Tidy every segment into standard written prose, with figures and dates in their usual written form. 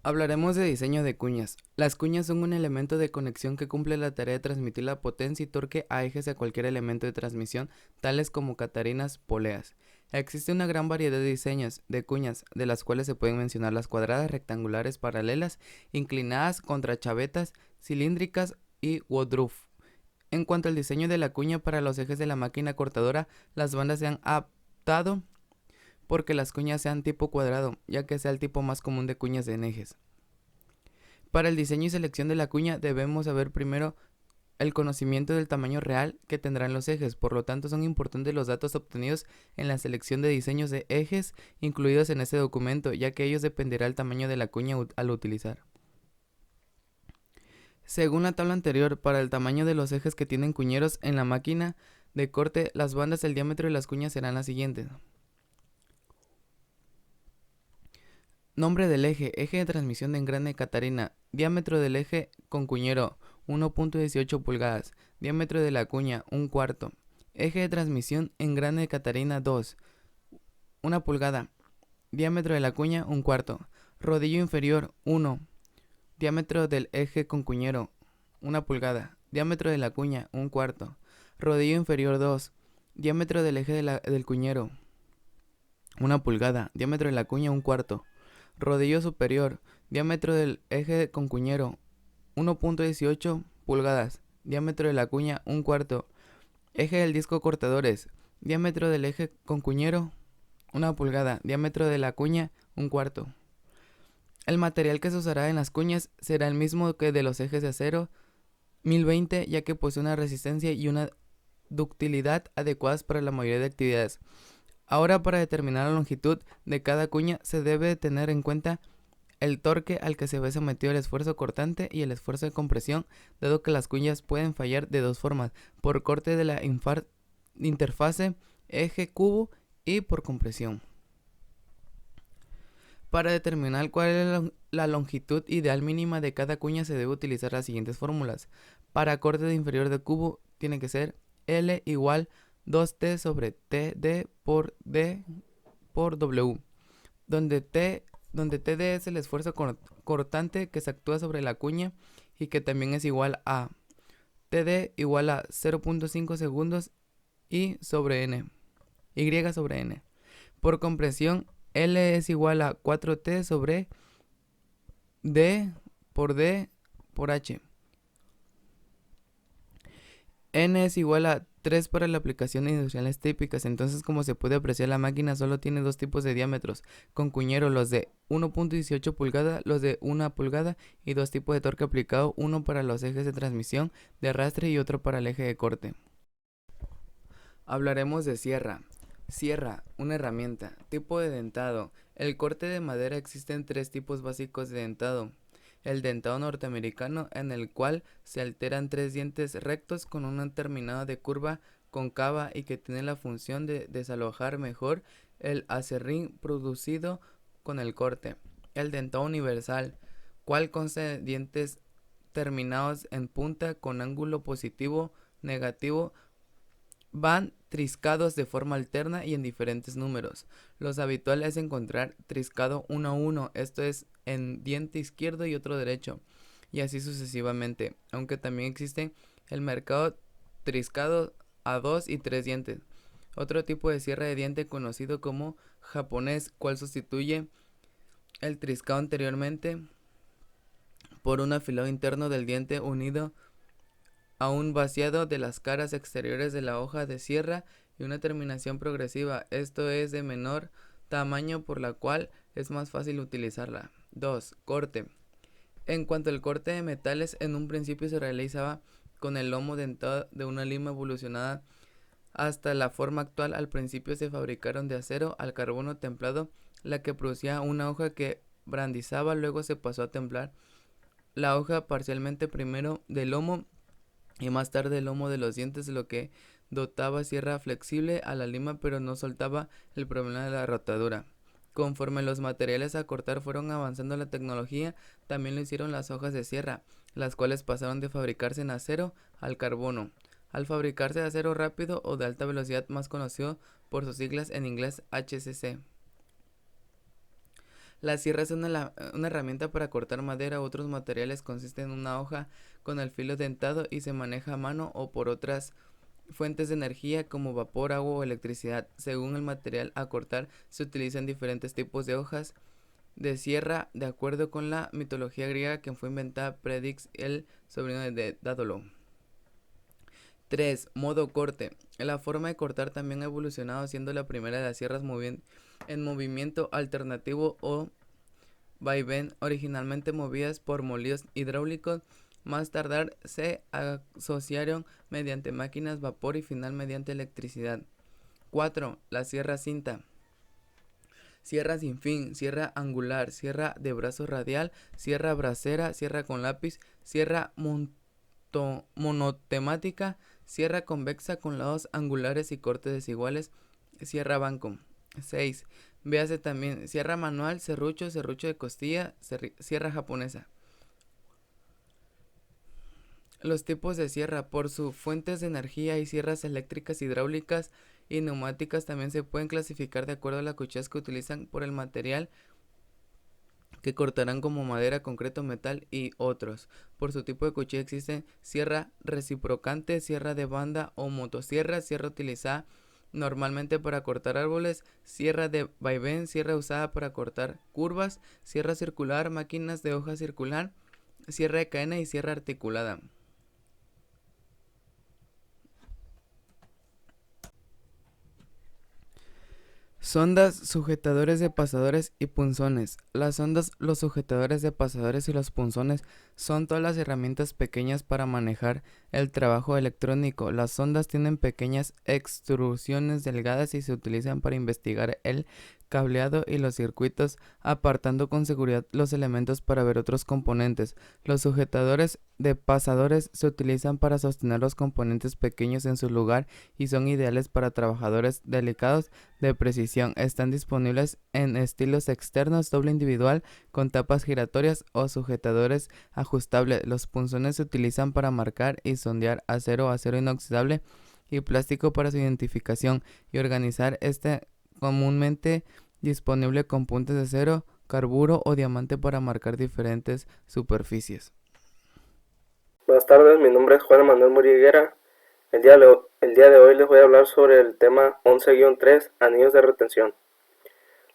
Hablaremos de diseño de cuñas. Las cuñas son un elemento de conexión que cumple la tarea de transmitir la potencia y torque a ejes a cualquier elemento de transmisión, tales como catarinas, poleas. Existe una gran variedad de diseños de cuñas, de las cuales se pueden mencionar las cuadradas, rectangulares, paralelas, inclinadas, contrachavetas, cilíndricas y woodruff. En cuanto al diseño de la cuña para los ejes de la máquina cortadora, las bandas se han adaptado porque las cuñas sean tipo cuadrado, ya que sea el tipo más común de cuñas en ejes. Para el diseño y selección de la cuña debemos saber primero el conocimiento del tamaño real que tendrán los ejes, por lo tanto son importantes los datos obtenidos en la selección de diseños de ejes incluidos en este documento, ya que ellos dependerá el tamaño de la cuña al utilizar. Según la tabla anterior, para el tamaño de los ejes que tienen cuñeros en la máquina de corte, las bandas del diámetro de las cuñas serán las siguientes. Nombre del eje: eje de transmisión de engrane Catarina. Diámetro del eje con cuñero: 1.18 pulgadas. Diámetro de la cuña: 1/4. Eje de transmisión engrane Catarina 2: 1 pulgada. Diámetro de la cuña: 1/4. Rodillo inferior: 1. Diámetro del eje con cuñero: 1 pulgada. Diámetro de la cuña: 1/4. Rodillo inferior 2. Diámetro del eje del cuñero: 1 pulgada. Diámetro de la cuña: 1/4. Rodillo superior: diámetro del eje con cuñero: 1.18 pulgadas. Diámetro de la cuña: 1/4. Eje del disco cortadores: diámetro del eje con cuñero: 1 pulgada. Diámetro de la cuña: 1/4. El material que se usará en las cuñas será el mismo que de los ejes de acero 1020, ya que posee una resistencia y una ductilidad adecuadas para la mayoría de actividades. Ahora, para determinar la longitud de cada cuña se debe tener en cuenta el torque al que se ve sometido el esfuerzo cortante y el esfuerzo de compresión, dado que las cuñas pueden fallar de dos formas: por corte de la interfase eje-cubo y por compresión. Para determinar cuál es la longitud ideal mínima de cada cuña se debe utilizar las siguientes fórmulas. Para corte de inferior de cubo tiene que ser L igual 2T sobre TD por D por W, donde TD es el esfuerzo cortante que se actúa sobre la cuña y que también es igual a TD igual a 0.5 segundos y sobre N, Y sobre N. Por compresión, L es igual a 4T sobre D por H. N es igual a 3 para la aplicación de industriales típicas. Entonces, como se puede apreciar, la máquina solo tiene dos tipos de diámetros con cuñero: los de 1.18 pulgada, los de 1 pulgada, y dos tipos de torque aplicado: uno para los ejes de transmisión de arrastre y otro para el eje de corte. Hablaremos de sierra. Sierra, una herramienta. Tipo de dentado. El corte de madera: existen tres tipos básicos de dentado. El dentado norteamericano, en el cual se alteran tres dientes rectos con una terminada de curva cóncava y que tiene la función de desalojar mejor el acerrín producido con el corte. El dentado universal, cual consta de dientes terminados en punta con ángulo positivo, negativo, van triscados de forma alterna y en diferentes números. Los habituales es encontrar triscado 1 a 1, esto es en diente izquierdo y otro derecho, y así sucesivamente, aunque también existe el mercado triscado a 2 y 3 dientes. Otro tipo de sierra de diente conocido como japonés, cual sustituye el triscado anteriormente por un afilado interno del diente unido a un vaciado de las caras exteriores de la hoja de sierra y una terminación progresiva, esto es de menor tamaño, por la cual es más fácil utilizarla. 2. Corte. En cuanto al corte de metales, en un principio se realizaba con el lomo dentado de una lima evolucionada hasta la forma actual. Al principio se fabricaron de acero al carbono templado, la que producía una hoja que brandizaba, luego se pasó a templar la hoja parcialmente primero de lomo y más tarde el lomo de los dientes, lo que dotaba sierra flexible a la lima, pero no soltaba el problema de la rotadura. Conforme los materiales a cortar fueron avanzando la tecnología, también lo hicieron las hojas de sierra, las cuales pasaron de fabricarse en acero al carbono. Al fabricarse de acero rápido o de alta velocidad, más conocido por sus siglas en inglés HCC. La sierra es una herramienta para cortar madera u otros materiales. Consiste en una hoja con el filo dentado y se maneja a mano o por otras fuentes de energía como vapor, agua o electricidad. Según el material a cortar, se utilizan diferentes tipos de hojas de sierra de acuerdo con la mitología griega que fue inventada Predix, el sobrino de Dádolo. 3. Modo corte. La forma de cortar también ha evolucionado, siendo la primera de las sierras en movimiento alternativo o vaivén, originalmente movidas por molinos hidráulicos. Más tardar se asociaron mediante máquinas vapor y final mediante electricidad. 4. La sierra cinta. Sierra sin fin, sierra angular, sierra de brazo radial, sierra bracera, sierra con lápiz, sierra monotemática, sierra convexa con lados angulares y cortes desiguales, sierra banco. 6. Véase también sierra manual, serrucho, serrucho de costilla, sierra japonesa. Los tipos de sierra. Por sus fuentes de energía hay sierras eléctricas, hidráulicas y neumáticas. También se pueden clasificar de acuerdo a la cuchillas que utilizan por el material que cortarán, como madera, concreto, metal y otros. Por su tipo de cuchilla existen sierra reciprocante, sierra de banda o motosierra, sierra utilizada normalmente para cortar árboles, sierra de vaivén, sierra usada para cortar curvas, sierra circular, máquinas de hoja circular, sierra de cadena y sierra articulada. Sondas, sujetadores de pasadores y punzones. Las sondas, los sujetadores de pasadores y los punzones son todas las herramientas pequeñas para manejar el trabajo electrónico. Las sondas tienen pequeñas extrusiones delgadas y se utilizan para investigar el cableado y los circuitos, apartando con seguridad los elementos para ver otros componentes. Los sujetadores de pasadores se utilizan para sostener los componentes pequeños en su lugar y son ideales para trabajadores delicados de precisión. Están disponibles en estilos externos, doble individual, con tapas giratorias o sujetadores ajustables. Los punzones se utilizan para marcar y sondear acero inoxidable y plástico para su identificación y organizar. Comúnmente disponible con puntas de acero, carburo o diamante para marcar diferentes superficies. Buenas tardes, mi nombre es Juan Manuel Muriguera. El día de hoy les voy a hablar sobre el tema 11-3, anillos de retención.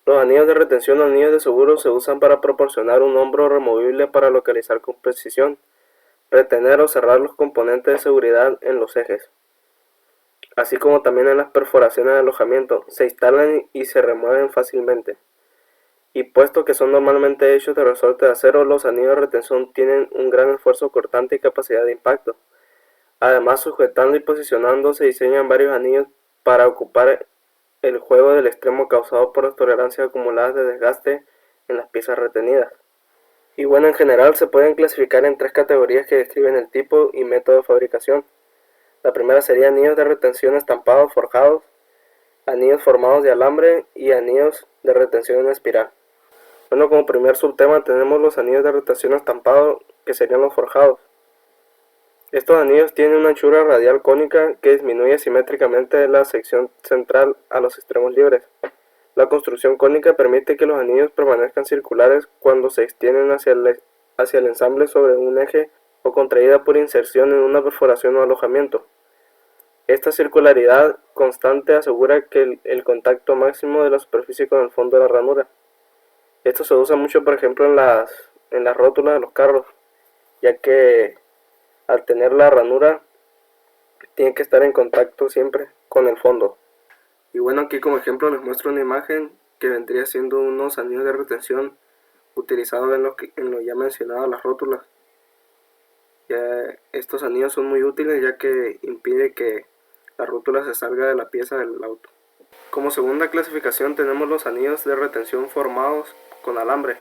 Los anillos de retención o anillos de seguro se usan para proporcionar un hombro removible para localizar con precisión, retener o cerrar los componentes de seguridad en los ejes, así como también en las perforaciones de alojamiento. Se instalan y se remueven fácilmente. Y puesto que son normalmente hechos de resorte de acero, los anillos de retención tienen un gran esfuerzo cortante y capacidad de impacto. Además, sujetando y posicionando se diseñan varios anillos para ocupar el juego del extremo causado por las tolerancias acumuladas de desgaste en las piezas retenidas. Y bueno, en general se pueden clasificar en 3 categorías que describen el tipo y método de fabricación. La primera sería anillos de retención estampados forjados, anillos formados de alambre y anillos de retención en espiral. Bueno, como primer subtema tenemos los anillos de retención estampados, que serían los forjados. Estos anillos tienen una anchura radial cónica que disminuye simétricamente de la sección central a los extremos libres. La construcción cónica permite que los anillos permanezcan circulares cuando se extienden hacia el ensamble sobre un eje o contraída por inserción en una perforación o alojamiento. Esta circularidad constante asegura que el contacto máximo de la superficie con el fondo de la ranura. Esto se usa mucho, por ejemplo, en las rótulas de los carros, ya que al tener la ranura tiene que estar en contacto siempre con el fondo. Y bueno, aquí como ejemplo les muestro una imagen que vendría siendo unos anillos de retención utilizados en lo ya mencionado, las rótulas. Estos anillos son muy útiles ya que impide que la rótula se salga de la pieza del auto. Como segunda clasificación tenemos los anillos de retención formados con alambre.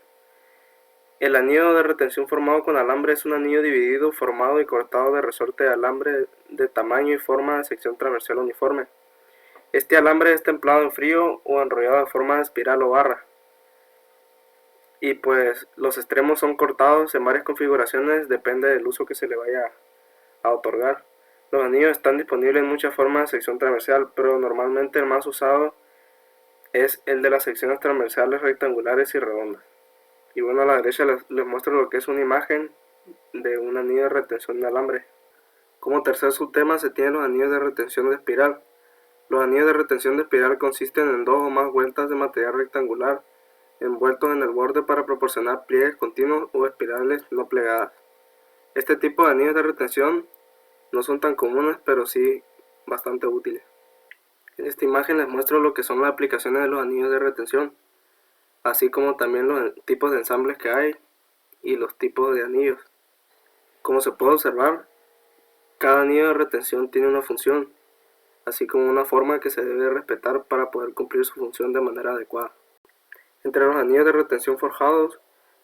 El anillo de retención formado con alambre es un anillo dividido, formado y cortado de resorte de alambre de tamaño y forma de sección transversal uniforme. Este alambre es templado en frío o enrollado de forma de espiral o barra. Y pues los extremos son cortados en varias configuraciones, depende del uso que se le vaya a otorgar. Los anillos están disponibles en muchas formas de sección transversal, pero normalmente el más usado es el de las secciones transversales rectangulares y redondas. Y bueno, a la derecha les muestro lo que es una imagen de un anillo de retención de alambre. Como tercer subtema se tienen los anillos de retención de espiral. Los anillos de retención de espiral consisten en dos o más vueltas de material rectangular envueltos en el borde para proporcionar pliegues continuos o espirales no plegadas. Este tipo de anillos de retención no son tan comunes, pero sí bastante útiles. En esta imagen les muestro lo que son las aplicaciones de los anillos de retención, así como también los tipos de ensambles que hay y los tipos de anillos. Como se puede observar, cada anillo de retención tiene una función, así como una forma que se debe respetar para poder cumplir su función de manera adecuada. Entre los anillos de retención forjados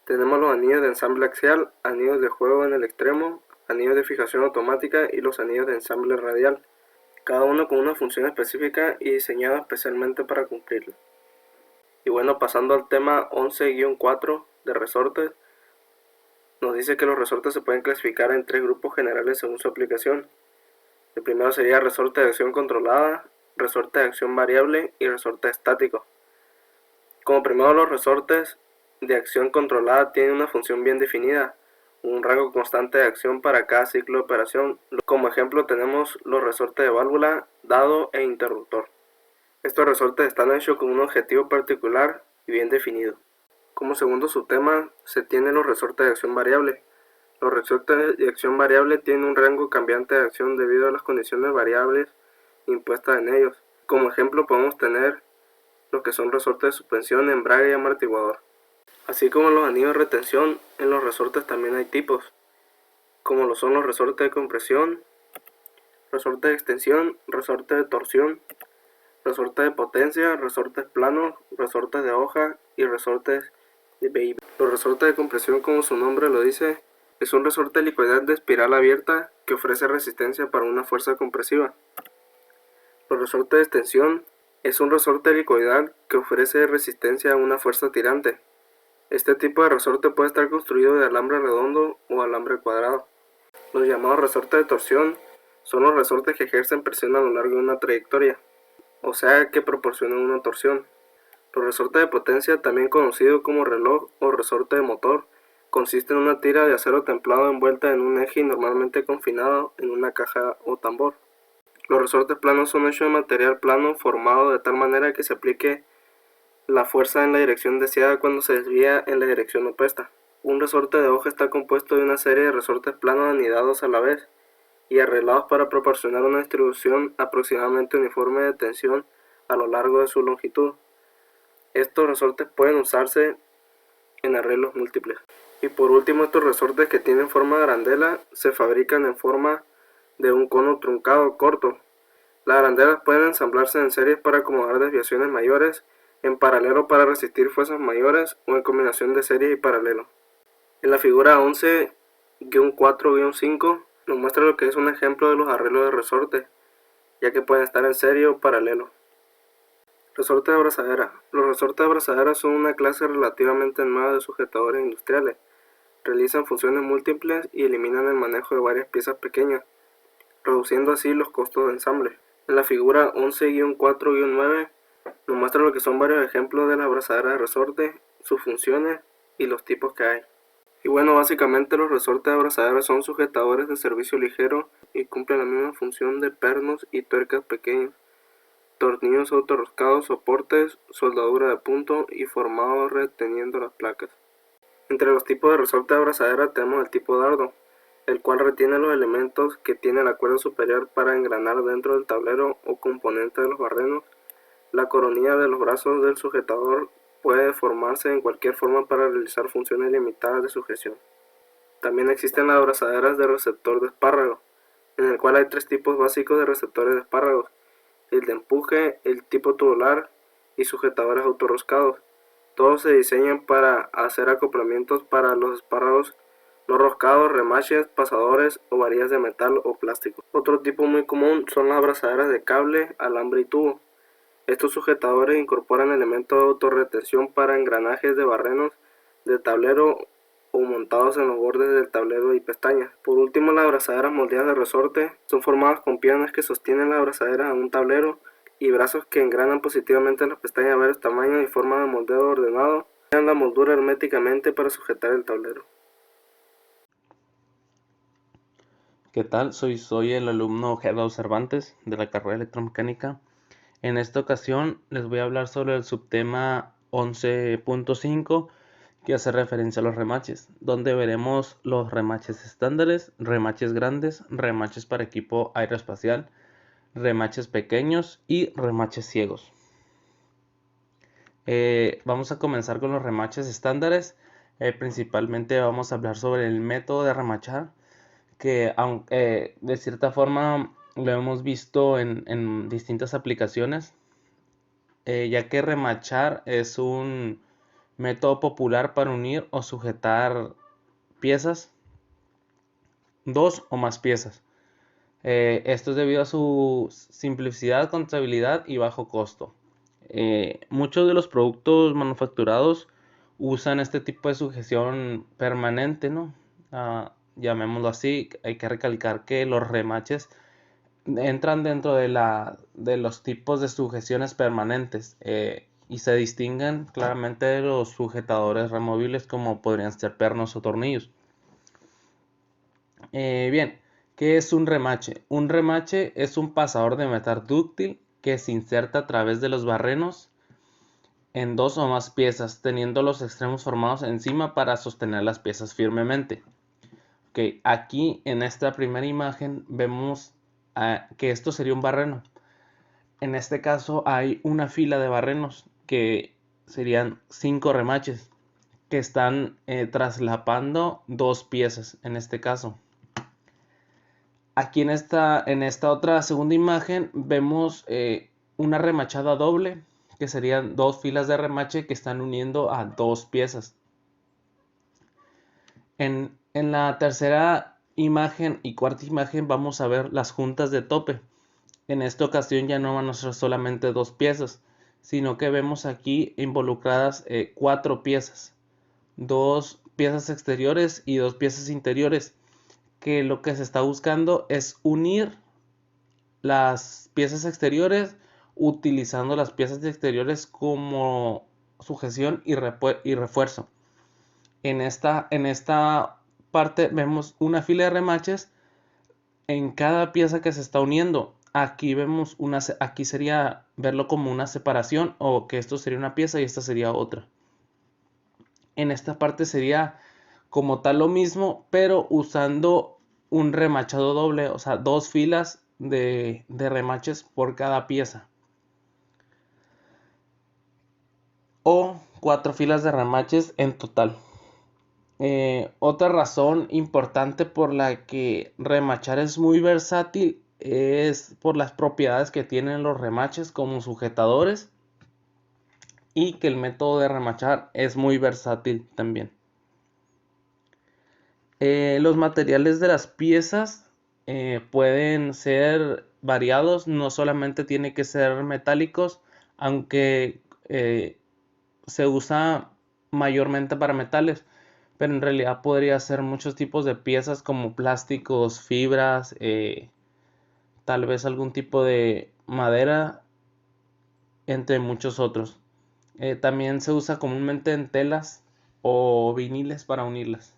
tenemos los anillos de ensamble axial, anillos de juego en el extremo, anillos de fijación automática y los anillos de ensamble radial, cada uno con una función específica y diseñado especialmente para cumplirla. Y bueno, pasando al tema 11-4 de resortes, nos dice que los resortes se pueden clasificar en tres grupos generales según su aplicación. El primero sería resorte de acción controlada, resorte de acción variable y resorte estático. Como primero, los resortes de acción controlada tienen una función bien definida, un rango constante de acción para cada ciclo de operación. Como ejemplo tenemos los resortes de válvula, dado e interruptor. Estos resortes están hechos con un objetivo particular y bien definido. Como segundo subtema se tienen los resortes de acción variable. Los resortes de acción variable tienen un rango cambiante de acción debido a las condiciones variables impuestas en ellos. Como ejemplo podemos tener lo que son resortes de suspensión, embrague y amortiguador. Así como en los anillos de retención, en los resortes también hay tipos, como lo son los resortes de compresión, resortes de extensión, resortes de torsión, resortes de potencia, resortes planos, resortes de hoja y resortes de baby. Los resortes de compresión, como su nombre lo dice, es un resorte helicoidal de espiral abierta que ofrece resistencia para una fuerza compresiva. Los resortes de extensión es un resorte helicoidal que ofrece resistencia a una fuerza tirante. Este tipo de resorte puede estar construido de alambre redondo o alambre cuadrado. Los llamados resortes de torsión son los resortes que ejercen presión a lo largo de una trayectoria, o sea que proporcionan una torsión. Los resortes de potencia, también conocido como reloj o resorte de motor, consiste en una tira de acero templado envuelta en un eje y normalmente confinado en una caja o tambor. Los resortes planos son hechos de material plano formado de tal manera que se aplique la fuerza en la dirección deseada cuando se desvía en la dirección opuesta. Un resorte de hoja está compuesto de una serie de resortes planos anidados a la vez y arreglados para proporcionar una distribución aproximadamente uniforme de tensión a lo largo de su longitud. Estos resortes pueden usarse en arreglos múltiples. Y por último, estos resortes que tienen forma de arandela se fabrican en forma de un cono truncado corto. Las arandelas pueden ensamblarse en series para acomodar desviaciones mayores, en paralelo para resistir fuerzas mayores o en combinación de series y paralelo. En la figura 11-4-5 nos muestra lo que es un ejemplo de los arreglos de resorte, ya que pueden estar en serie o paralelo. Resorte de abrazadera. Los resortes de abrazadera son una clase relativamente nueva de sujetadores industriales. Realizan funciones múltiples y eliminan el manejo de varias piezas pequeñas, reduciendo así los costos de ensamble. En la figura 11-4-9 nos muestra lo que son varios ejemplos de la abrazadera de resorte, sus funciones y los tipos que hay. Y bueno, básicamente los resortes de abrazadera son sujetadores de servicio ligero y cumplen la misma función de pernos y tuercas pequeños, tornillos autorroscados, soportes, soldadura de punto y formados reteniendo las placas. Entre los tipos de resorte de abrazadera tenemos el tipo dardo, el cual retiene los elementos que tiene la cuerda superior para engranar dentro del tablero o componente de los barrenos. La coronilla de los brazos del sujetador puede formarse en cualquier forma para realizar funciones limitadas de sujeción. También existen las abrazaderas de receptor de espárrago, en el cual hay tres tipos básicos de receptores de espárragos: el de empuje, el tipo tubular y sujetadores autorroscados. Todos se diseñan para hacer acoplamientos para los espárragos no roscados, remaches, pasadores o varillas de metal o plástico. Otro tipo muy común son las abrazaderas de cable, alambre y tubo. Estos sujetadores incorporan elementos de autorretención para engranajes de barrenos de tablero o montados en los bordes del tablero y pestañas. Por último, las abrazaderas moldeadas de resorte son formadas con piernas que sostienen la abrazadera a un tablero y brazos que engranan positivamente las pestañas de varios tamaños y formas de moldeo ordenado la moldura herméticamente para sujetar el tablero. ¿Qué tal? Soy el alumno Gerardo Cervantes de la carrera de electromecánica. En esta ocasión les voy a hablar sobre el subtema 11.5 que hace referencia a los remaches, donde veremos los remaches estándares, remaches grandes, remaches para equipo aeroespacial, remaches pequeños y remaches ciegos. Vamos a comenzar con los remaches estándares. Principalmente vamos a hablar sobre el método de remachar, que aunque de cierta forma lo hemos visto en distintas aplicaciones, ya que remachar es un método popular para unir o sujetar piezas, dos o más piezas. Esto es debido a su simplicidad, contabilidad y bajo costo. Muchos de los productos manufacturados usan este tipo de sujeción permanente, ¿no? Llamémoslo así. Hay que recalcar que los remaches entran dentro de los tipos de sujeciones permanentes, y se distinguen claramente de los sujetadores removibles, como podrían ser pernos o tornillos. Bien, ¿qué es un remache? Un remache es un pasador de metal dúctil que se inserta a través de los barrenos en dos o más piezas, teniendo los extremos formados encima para sostener las piezas firmemente. Ok, aquí en esta primera imagen vemos que esto sería un barreno. En este caso hay una fila de barrenos que serían 5 remaches que están traslapando dos piezas en este caso. Aquí en esta otra segunda imagen vemos una remachada doble, que serían dos filas de remache que están uniendo a dos piezas. En la tercera imagen y cuarta imagen vamos a ver las juntas de tope. En esta ocasión ya no van a ser solamente dos piezas, sino que vemos aquí involucradas 4 piezas. Dos piezas exteriores y dos piezas interiores, que lo que se está buscando es unir las piezas exteriores utilizando las piezas exteriores como sujeción y refuerzo. En esta parte vemos una fila de remaches en cada pieza que se está uniendo. Aquí vemos aquí sería verlo como una separación, o que esto sería una pieza y esta sería otra. En esta parte sería como tal lo mismo, pero usando un remachado doble, o sea, dos filas de remaches por cada pieza, o 4 filas de remaches en total. Otra razón importante por la que remachar es muy versátil es por las propiedades que tienen los remaches como sujetadores, y que el método de remachar es muy versátil también. Los materiales de las piezas pueden ser variados, no solamente tiene que ser metálicos, aunque se usa mayormente para metales, pero en realidad podría ser muchos tipos de piezas como plásticos, fibras, tal vez algún tipo de madera, entre muchos otros. También se usa comúnmente en telas o viniles para unirlas.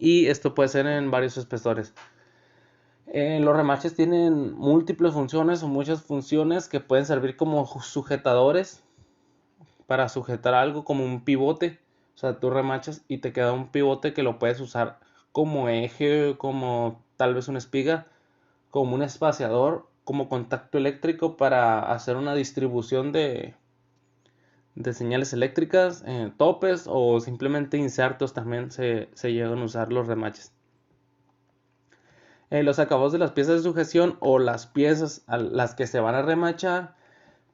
Y esto puede ser en varios espesores. Los remaches tienen múltiples funciones o muchas funciones que pueden servir como sujetadores para sujetar algo, como un pivote. O sea, tú remachas y te queda un pivote que lo puedes usar como eje, como tal vez una espiga, como un espaciador, como contacto eléctrico para hacer una distribución de señales eléctricas, topes o simplemente insertos. También se llegan a usar los remaches. Los acabados de las piezas de sujeción o las piezas a las que se van a remachar,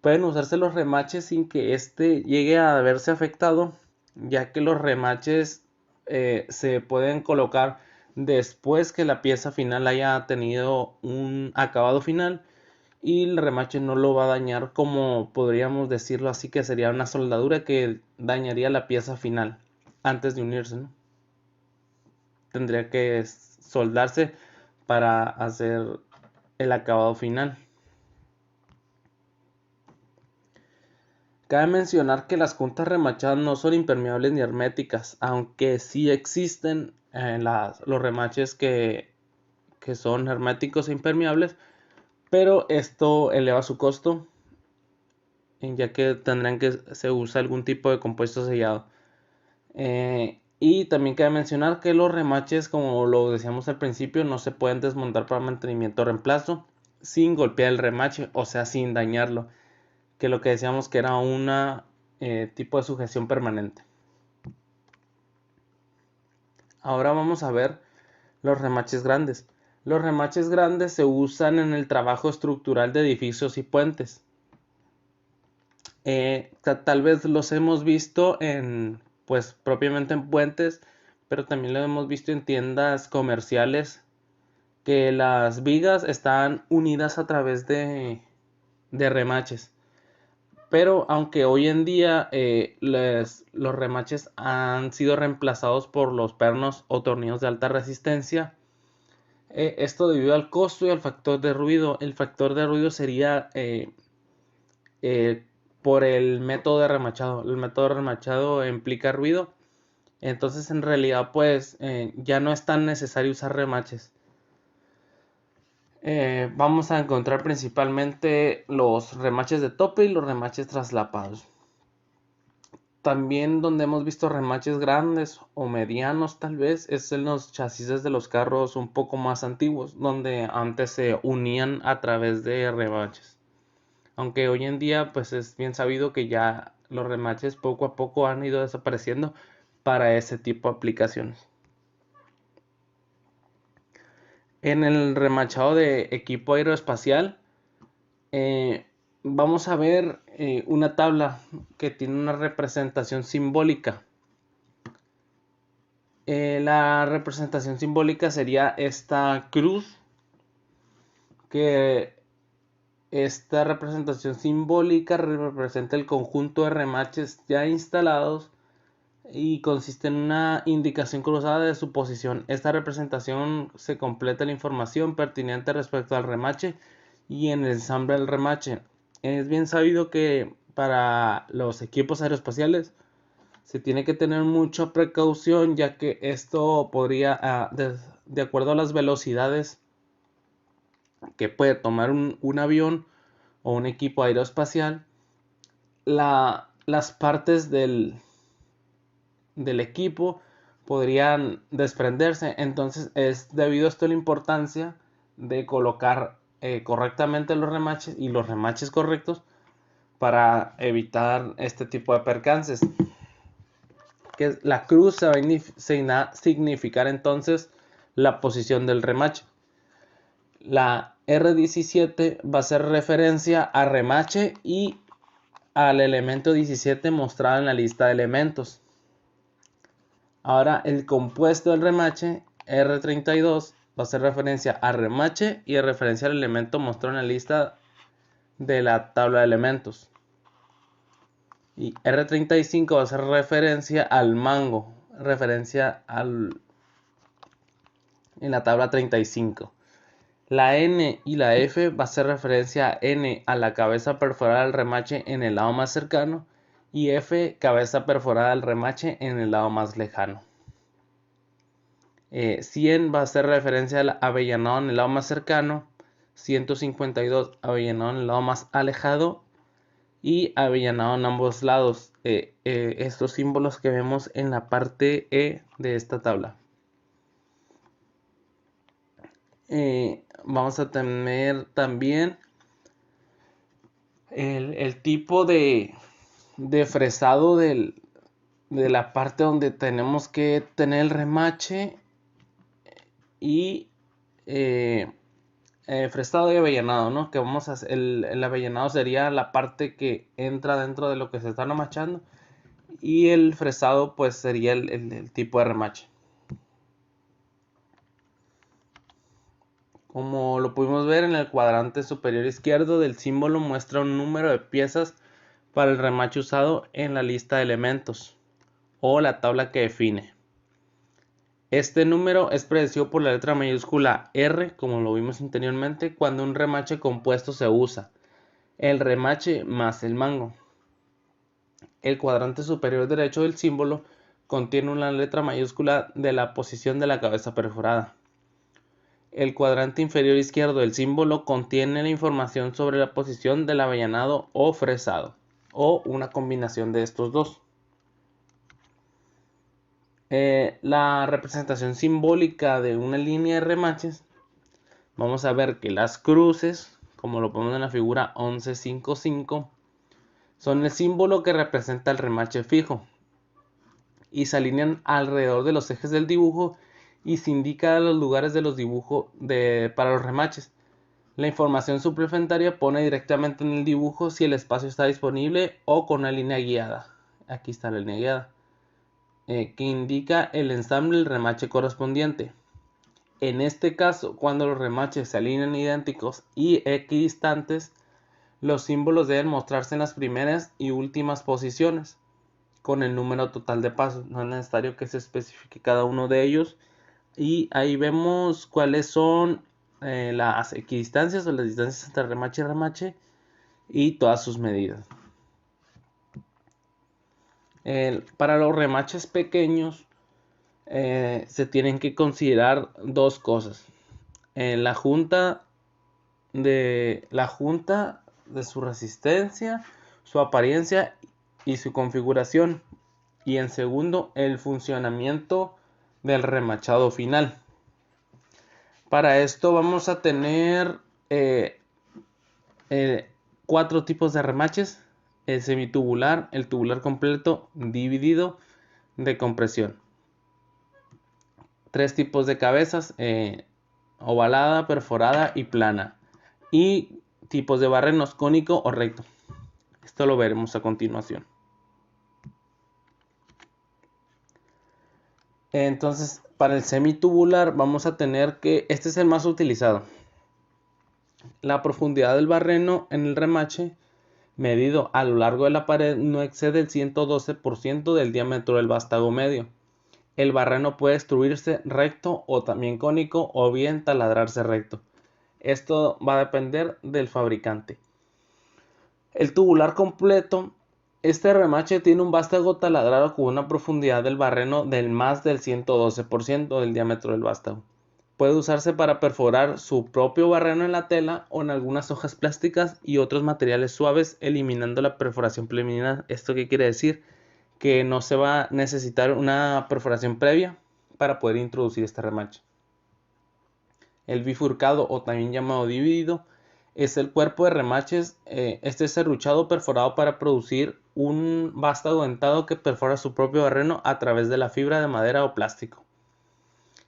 pueden usarse los remaches sin que éste llegue a verse afectado, ya que los remaches se pueden colocar después que la pieza final haya tenido un acabado final, y el remache no lo va a dañar, como podríamos decirlo así, que sería una soldadura que dañaría la pieza final antes de unirse, ¿no? Tendría que soldarse para hacer el acabado final. Cabe mencionar que las juntas remachadas no son impermeables ni herméticas, aunque sí existen los remaches que son herméticos e impermeables, pero esto eleva su costo, ya que tendrán que se usa algún tipo de compuesto sellado. Y también cabe mencionar que los remaches, como lo decíamos al principio, no se pueden desmontar para mantenimiento o reemplazo sin golpear el remache, o sea, sin dañarlo, que lo que decíamos que era una tipo de sujeción permanente. Ahora vamos a ver los remaches grandes. Los remaches grandes se usan en el trabajo estructural de edificios y puentes. Tal vez los hemos visto pues propiamente en puentes, pero también lo hemos visto en tiendas comerciales, que las vigas están unidas a través de remaches. Pero aunque hoy en día los remaches han sido reemplazados por los pernos o tornillos de alta resistencia, esto debido al costo y al factor de ruido. El factor de ruido sería por el método de remachado. El método de remachado implica ruido. Entonces en realidad pues ya no es tan necesario usar remaches. Vamos a encontrar principalmente los remaches de tope y los remaches traslapados. También donde hemos visto remaches grandes o medianos tal vez es en los chasis de los carros un poco más antiguos, donde antes se unían a través de remaches. Aunque hoy en día pues es bien sabido que ya los remaches poco a poco han ido desapareciendo para ese tipo de aplicaciones. En el remachado de equipo aeroespacial vamos a ver una tabla que tiene una representación simbólica. La representación simbólica sería esta cruz, que esta representación simbólica representa el conjunto de remaches ya instalados y consiste en una indicación cruzada de su posición. Esta representación se completa la información pertinente respecto al remache y en el ensamble del remache. Es bien sabido que para los equipos aeroespaciales se tiene que tener mucha precaución, ya que esto podría, de acuerdo a las velocidades que puede tomar un avión o un equipo aeroespacial, las partes del equipo podrían desprenderse. Entonces es debido a esto la importancia de colocar correctamente los remaches y los remaches correctos para evitar este tipo de percances. Que la cruz se va a significar entonces la posición del remache. La R17 va a hacer referencia a remache y al elemento 17 mostrado en la lista de elementos. Ahora el compuesto del remache R32 va a hacer referencia a remache y a referencia al elemento mostrado en la lista de la tabla de elementos. Y R35 va a hacer referencia al mango, referencia en la tabla 35. La N y la F va a hacer referencia a N a la cabeza perforada del remache en el lado más cercano y F cabeza perforada del remache en el lado más lejano. 100 va a hacer referencia al avellanado en el lado más cercano, 152 avellanado en el lado más alejado y avellanado en ambos lados. Estos símbolos que vemos en la parte E de esta tabla. Vamos a tener también el tipo de fresado de la parte donde tenemos que tener el remache y fresado y avellanado, ¿no? Que vamos a hacer, el avellanado sería la parte que entra dentro de lo que se está remachando y el fresado pues sería el tipo de remache. Como lo pudimos ver en el cuadrante superior izquierdo del símbolo, muestra un número de piezas para el remache usado en la lista de elementos o la tabla que define. Este número es predecido por la letra mayúscula R, como lo vimos anteriormente, cuando un remache compuesto se usa. El remache más el mango. El cuadrante superior derecho del símbolo contiene una letra mayúscula de la posición de la cabeza perforada. El cuadrante inferior izquierdo del símbolo contiene la información sobre la posición del avellanado o fresado, o una combinación de estos dos. La representación simbólica de una línea de remaches, vamos a ver que las cruces, como lo ponemos en la figura 11.5.5, son el símbolo que representa el remache fijo y se alinean alrededor de los ejes del dibujo y se indica los lugares de los dibujos para los remaches. La información suplementaria pone directamente en el dibujo si el espacio está disponible o con una línea guiada. Aquí está la línea guiada, que indica el ensamble del remache correspondiente. En este caso, cuando los remaches se alinean idénticos y equidistantes, los símbolos deben mostrarse en las primeras y últimas posiciones, con el número total de pasos. No es necesario que se especifique cada uno de ellos. Y ahí vemos cuáles son las equidistancias o las distancias entre remache y remache y todas sus medidas. Para los remaches pequeños se tienen que considerar dos cosas. La junta de su resistencia, su apariencia y su configuración. Y en segundo, el funcionamiento del remachado final. Para esto vamos a tener 4 tipos de remaches: el semitubular, el tubular completo, dividido, de compresión. 3 tipos de cabezas: ovalada, perforada y plana. Y tipos de barrenos: cónico o recto. Esto lo veremos a continuación. Entonces, para el semitubular vamos a tener que este es el más utilizado. La profundidad del barreno en el remache medido a lo largo de la pared no excede el 112% del diámetro del vástago medio. El barreno puede extruirse recto o también cónico o bien taladrarse recto. Esto va a depender del fabricante. El tubular completo. Este remache tiene un vástago taladrado con una profundidad del barreno del más del 112% del diámetro del vástago. Puede usarse para perforar su propio barreno en la tela o en algunas hojas plásticas y otros materiales suaves, eliminando la perforación preliminar. ¿Esto qué quiere decir? Que no se va a necesitar una perforación previa para poder introducir este remache. El bifurcado, o también llamado dividido, es el cuerpo de remaches. Este es serruchado perforado para producir un vástago dentado que perfora su propio barreno a través de la fibra de madera o plástico.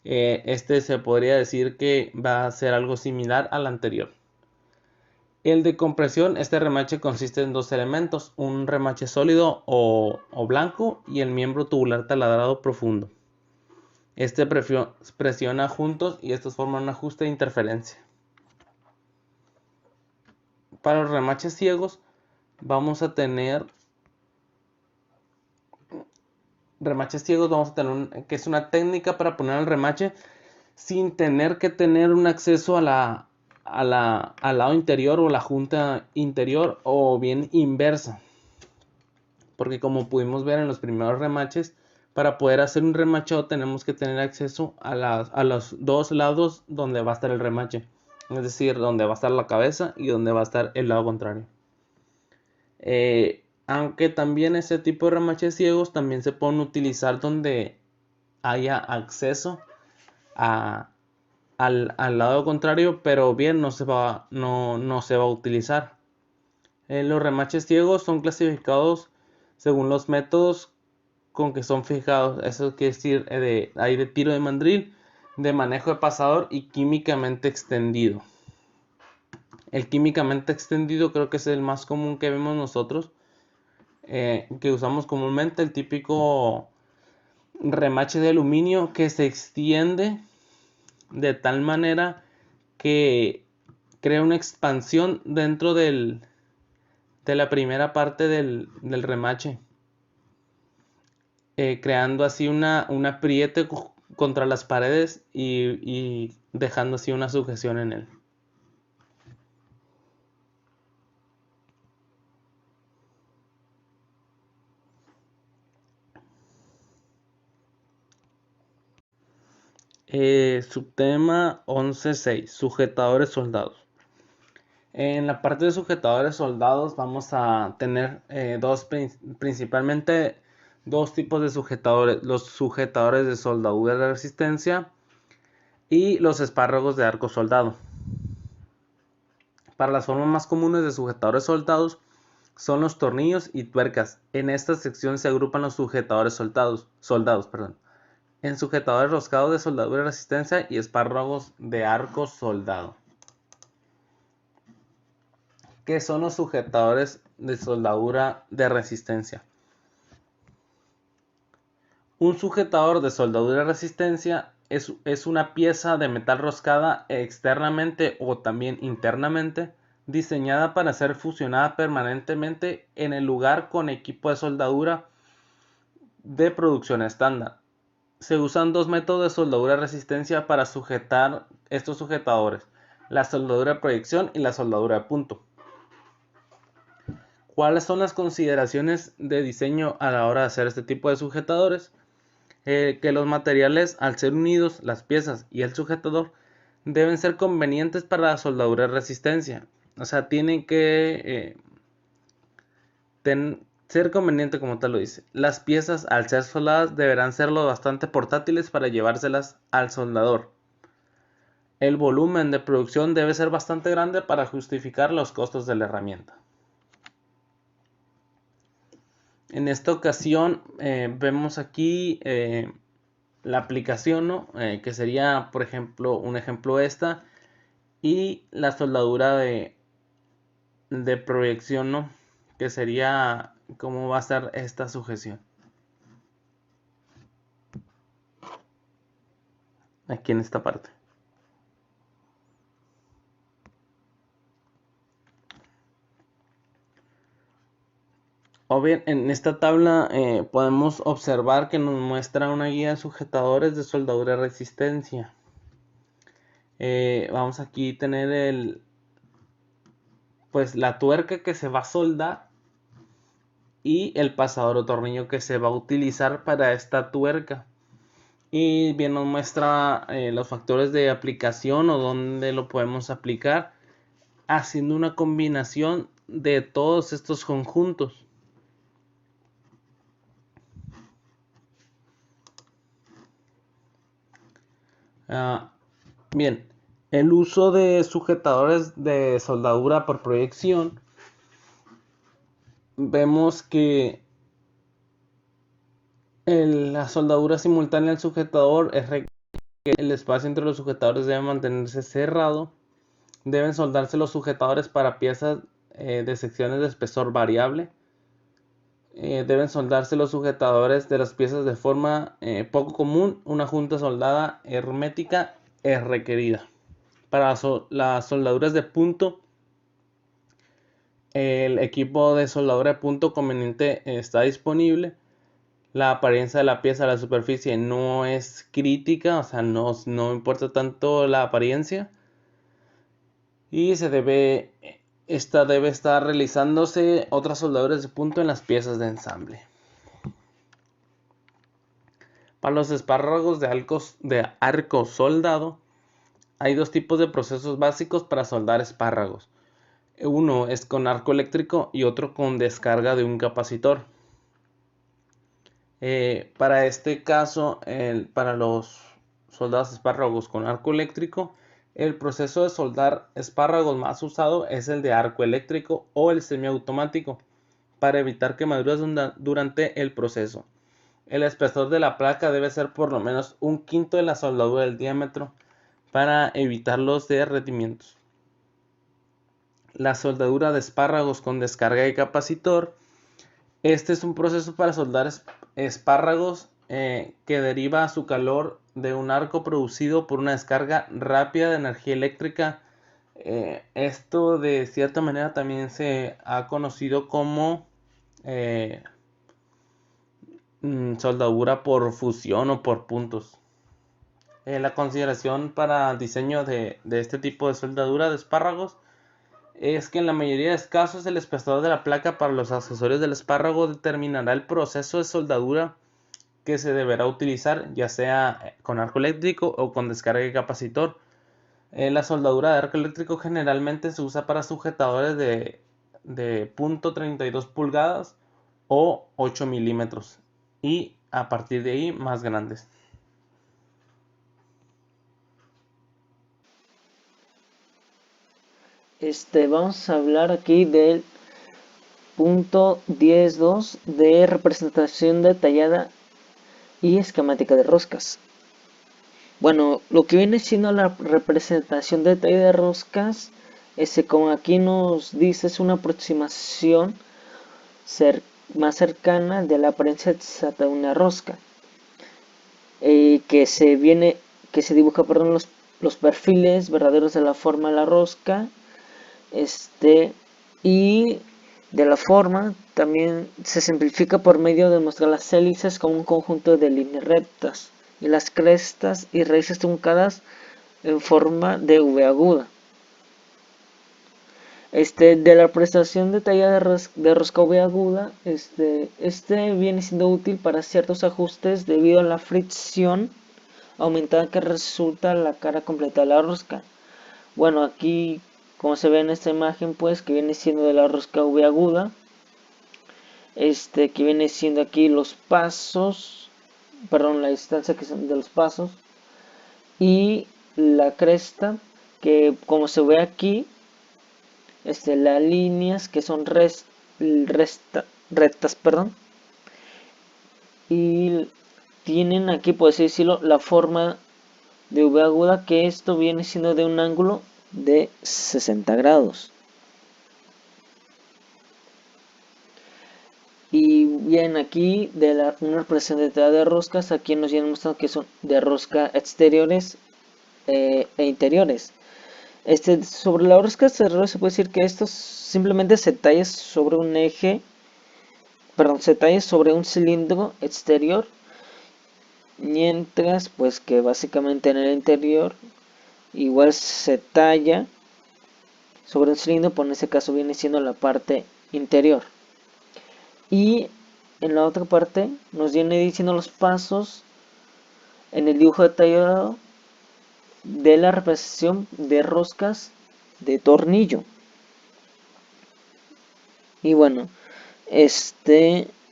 Este se podría decir que va a ser algo similar al anterior. El de compresión, este remache consiste en 2 elementos: un remache sólido o blanco y el miembro tubular taladrado profundo. Este presiona juntos y estos forman un ajuste de interferencia. Para los remaches ciegos vamos a tener que es una técnica para poner el remache sin tener que tener un acceso al lado interior o la junta interior, o bien inversa. Porque como pudimos ver en los primeros remaches, para poder hacer un remachado tenemos que tener acceso a los 2 lados donde va a estar el remache. Es decir, donde va a estar la cabeza y donde va a estar el lado contrario. Aunque también ese tipo de remaches ciegos también se pueden utilizar donde haya acceso al lado contrario, pero bien no se va a utilizar. Los remaches ciegos son clasificados según los métodos con que son fijados. Eso quiere decir hay de tiro de mandril, de manejo de pasador y químicamente extendido. El químicamente extendido creo que es el más común que vemos nosotros, que usamos comúnmente, el típico remache de aluminio que se extiende de tal manera que crea una expansión dentro de la primera parte del remache, creando así un apriete contra las paredes y dejando así una sujeción en él. Subtema 11.6, sujetadores soldados. En la parte de sujetadores soldados vamos a tener principalmente dos tipos de sujetadores: los sujetadores de soldadura de resistencia y los espárragos de arco soldado. Para las formas más comunes de sujetadores soldados son los tornillos y tuercas. En esta sección se agrupan los sujetadores soldados, en sujetadores roscados de soldadura de resistencia y espárragos de arco soldado. ¿Qué son los sujetadores de soldadura de resistencia? Un sujetador de soldadura de resistencia es una pieza de metal roscada externamente o también internamente, diseñada para ser fusionada permanentemente en el lugar con equipo de soldadura de producción estándar. Se usan dos métodos de soldadura de resistencia para sujetar estos sujetadores: la soldadura de proyección y la soldadura de punto. ¿Cuáles son las consideraciones de diseño a la hora de hacer este tipo de sujetadores? Que los materiales, al ser unidos, las piezas y el sujetador, deben ser convenientes para la soldadura de resistencia. O sea, tienen que ser conveniente, como tal lo dice. Las piezas, al ser soldadas, deberán serlo bastante portátiles para llevárselas al soldador. El volumen de producción debe ser bastante grande para justificar los costos de la herramienta. En esta ocasión vemos aquí la aplicación, ¿no? Que sería, por ejemplo, un ejemplo esta, y la soldadura de proyección, ¿no? Que sería cómo va a estar esta sujeción. Aquí en esta parte. O bien, en esta tabla podemos observar que nos muestra una guía de sujetadores de soldadura de resistencia. Vamos aquí a tener la tuerca que se va a soldar y el pasador o tornillo que se va a utilizar para esta tuerca. Y bien nos muestra los factores de aplicación o dónde lo podemos aplicar, haciendo una combinación de todos estos conjuntos. Bien, el uso de sujetadores de soldadura por proyección, vemos que la soldadura simultánea al sujetador es que el espacio entre los sujetadores debe mantenerse cerrado. Deben soldarse los sujetadores para piezas de secciones de espesor variable. Deben soldarse los sujetadores de las piezas de forma poco común. Una junta soldada hermética es requerida. Para las soldaduras de punto, el equipo de soldadura de punto conveniente está disponible. La apariencia de la pieza a la superficie no es crítica, o sea, no importa tanto la apariencia. Y debe estar realizándose otras soldaduras de punto en las piezas de ensamble. Para los espárragos de arco soldado, hay dos tipos de procesos básicos para soldar espárragos. Uno es con arco eléctrico y otro con descarga de un capacitor. Para este caso, para los soldados espárragos con arco eléctrico, el proceso de soldar espárragos más usado es el de arco eléctrico o el semiautomático, para evitar quemaduras durante el proceso. El espesor de la placa debe ser por lo menos 1/5 de la soldadura del diámetro para evitar los derretimientos. La soldadura de espárragos con descarga de capacitor. Este es un proceso para soldar espárragos que deriva a su calor de un arco producido por una descarga rápida de energía eléctrica. Esto de cierta manera también se ha conocido como soldadura por fusión o por puntos. La consideración para diseño de este tipo de soldadura de espárragos es que en la mayoría de casos el espesor de la placa para los accesorios del espárrago determinará el proceso de soldadura que se deberá utilizar, ya sea con arco eléctrico o con descarga de capacitor. La soldadura de arco eléctrico generalmente se usa para sujetadores de .32 pulgadas o 8 milímetros, y a partir de ahí más grandes. Vamos a hablar aquí del punto 10.2 de representación detallada y esquemática de roscas. Bueno, lo que viene siendo la representación detallada de roscas, como aquí nos dice, es una aproximación más cercana de la apariencia exacta de una rosca, que se dibuja, perdón, los perfiles verdaderos de la forma de la rosca, y de la forma también se simplifica por medio de mostrar las hélices como un conjunto de líneas rectas y las crestas y raíces truncadas en forma de V aguda. De la prestación detallada de rosca V aguda, viene siendo útil para ciertos ajustes debido a la fricción aumentada que resulta la cara completa de la rosca. Bueno, aquí como se ve en esta imagen, pues que viene siendo de la rosca V aguda, que viene siendo aquí los pasos, perdón, la distancia que son de los pasos, y la cresta, que como se ve aquí, las líneas que son rectas, perdón, y tienen aquí, por así decirlo, la forma de V aguda, que esto viene siendo de un ángulo de 60 grados. Y bien, aquí de una representación de roscas, aquí nos vienen mostrando que son de rosca exteriores e interiores. Sobre la rosca exterior se puede decir que estos simplemente se tallan sobre un eje, perdón, se tallan sobre un cilindro exterior, mientras pues que básicamente en el interior igual se talla sobre un cilindro, por en ese caso viene siendo la parte interior. Y en la otra parte nos viene diciendo los pasos en el dibujo detallado de la representación de roscas de tornillo. Y bueno,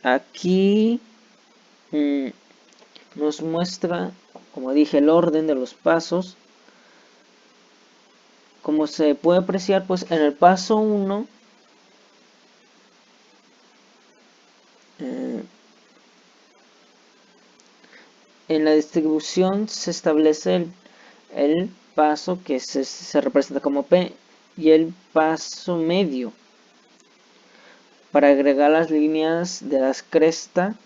aquí nos muestra, como dije, el orden de los pasos. Como se puede apreciar, pues en el paso 1 en la distribución se establece el paso que se representa como P y el paso medio para agregar las líneas de las crestas,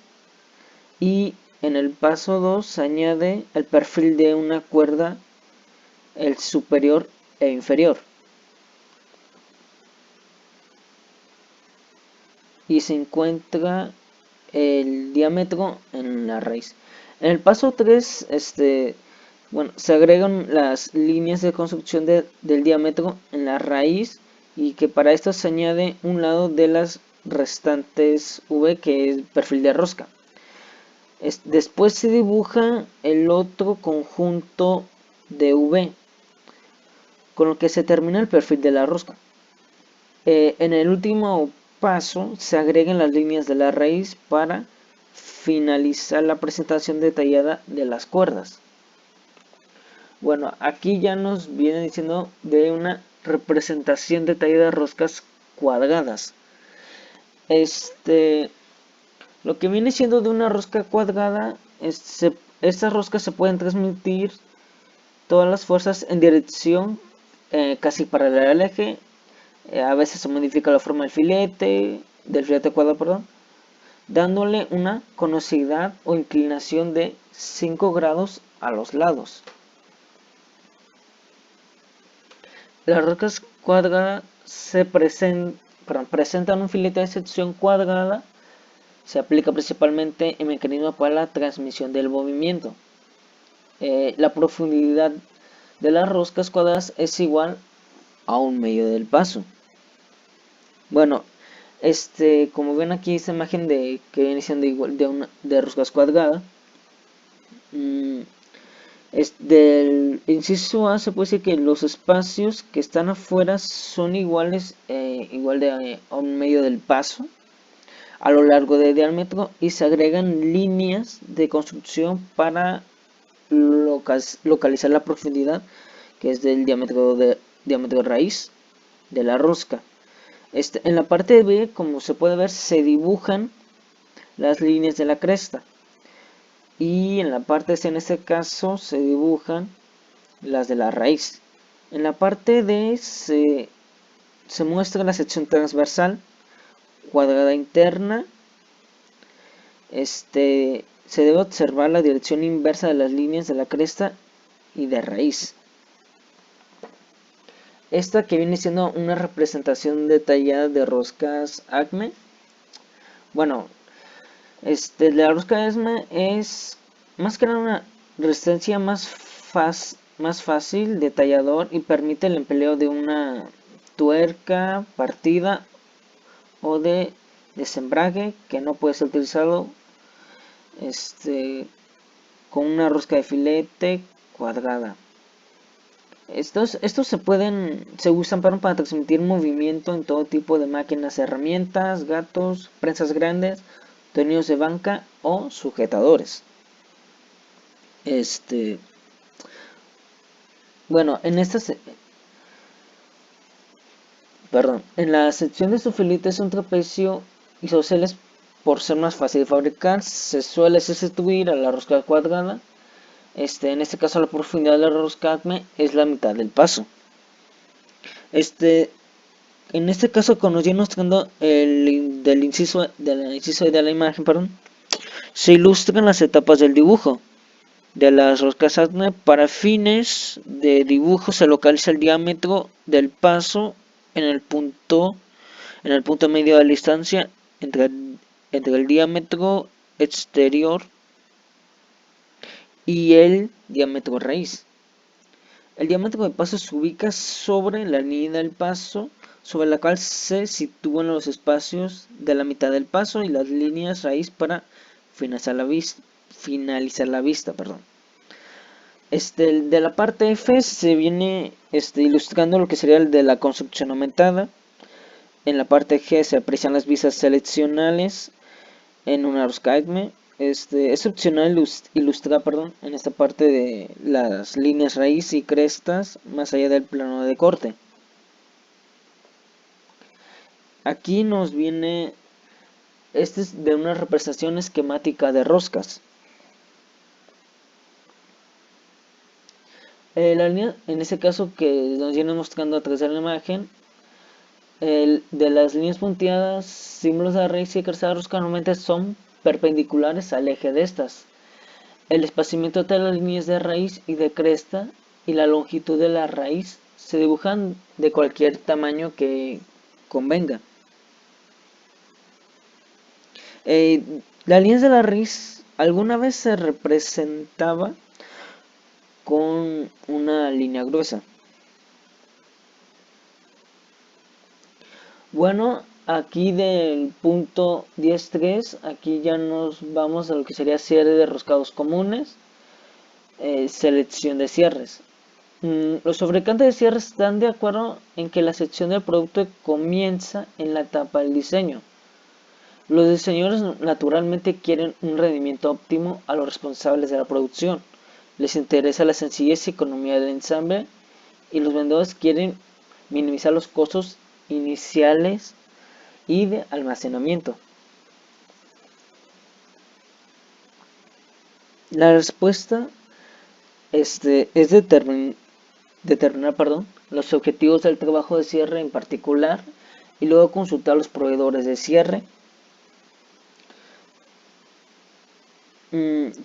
y en el paso 2 se añade el perfil de una cuerda, el superior e inferior, y se encuentra el diámetro en la raíz. En el paso 3 bueno, se agregan las líneas de construcción del diámetro en la raíz, y que para esto se añade un lado de las restantes V, que es el perfil de rosca. Después se dibuja el otro conjunto de V, con lo que se termina el perfil de la rosca. En el último paso se agregan las líneas de la raíz para finalizar la presentación detallada de las cuerdas. Bueno, aquí ya nos viene diciendo de una representación detallada de roscas cuadradas. Lo que viene siendo de una rosca cuadrada, estas roscas se pueden transmitir todas las fuerzas en dirección casi paralela al eje. A veces se modifica la forma del filete cuadrado, perdón, dándole una conosidad o inclinación de 5 grados a los lados. Las roscas cuadradas presentan un filete de sección cuadrada. Se aplica principalmente en mecanismos para la transmisión del movimiento. La profundidad de las roscas cuadradas es igual a un medio del paso. Bueno, como ven aquí esta imagen que viene siendo igual de roscas cuadradas, Mm, del inciso A se puede decir que los espacios que están afuera son iguales, igual de a un medio del paso a lo largo del diámetro, y se agregan líneas de construcción para localizar la profundidad, que es del diámetro raíz de la rosca. En la parte B, como se puede ver, se dibujan las líneas de la cresta, y en la parte C, en este caso, se dibujan las de la raíz. En la parte D se muestra la sección transversal, cuadrada interna. Se debe observar la dirección inversa de las líneas de la cresta y de raíz. Esta que viene siendo una representación detallada de roscas Acme. Bueno, la rosca Acme es más que nada una resistencia más fácil, detallador, y permite el empleo de una tuerca partida o de desembrague que no puede ser utilizado con una rosca de filete cuadrada. Estos se usan para transmitir movimiento en todo tipo de máquinas, herramientas, gatos, prensas grandes, tornillos de banca o sujetadores. Bueno, en la sección de su filete es un trapecio isósceles. Por ser más fácil de fabricar, se suele sustituir a la rosca cuadrada. En este caso, la profundidad de la rosca Acme es la mitad del paso. En este caso, como nos viene mostrando del inciso de la imagen, se ilustran las etapas del dibujo de las roscas Acme. Para fines de dibujo se localiza el diámetro del paso en el punto medio de la distancia entre el diámetro exterior y el diámetro raíz. El diámetro del paso se ubica sobre la línea del paso, sobre la cual se sitúan los espacios de la mitad del paso y las líneas raíz para finalizar la vista. De la parte F se viene ilustrando lo que sería el de la construcción aumentada. En la parte G se aprecian las vistas seleccionales en una rosca Acme. Es opcional ilustrar, en esta parte de las líneas raíz y crestas más allá del plano de corte. Aquí nos viene, es de una representación esquemática de roscas. La línea, en este caso que nos viene mostrando a través de la imagen, de las líneas punteadas, símbolos de raíz y cresta de rosca normalmente son perpendiculares al eje de estas. El espaciamiento de las líneas de raíz y de cresta y la longitud de la raíz se dibujan de cualquier tamaño que convenga. Las líneas de la raíz alguna vez se representaba con una línea gruesa. Bueno, aquí del punto 10.3, aquí ya nos vamos a lo que sería cierre de roscados comunes, selección de cierres. Los fabricantes de cierres están de acuerdo en que la selección del producto comienza en la etapa del diseño. Los diseñadores naturalmente quieren un rendimiento óptimo a los responsables de la producción. Les interesa la sencillez y economía del ensamble, y los vendedores quieren minimizar los costos iniciales y de almacenamiento. La respuesta es determinar los objetivos del trabajo de cierre en particular, y luego consultar a los proveedores de cierre.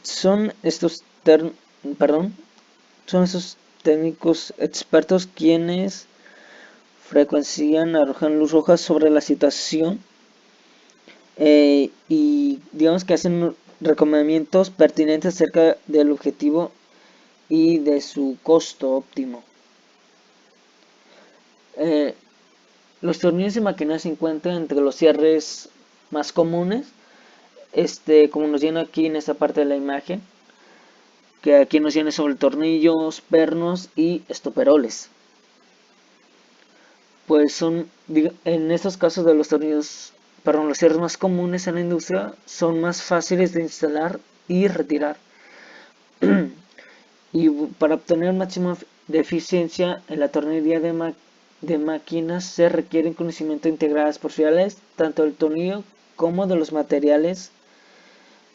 Son estos técnicos expertos quienes arrojan luz roja sobre la situación, y digamos que hacen recomendamientos pertinentes acerca del objetivo y de su costo óptimo. Los tornillos de máquina se encuentran entre los cierres más comunes, como nos viene aquí en esta parte de la imagen. que aquí nos viene sobre tornillos, pernos y estoperoles. Pues en estos casos de los tornillos, perdón, los cierres más comunes en la industria son más fáciles de instalar y retirar. Y para obtener el máximo de eficiencia en la tornillería de máquinas se requieren conocimientos integrales porcionales, tanto del tornillo como de los materiales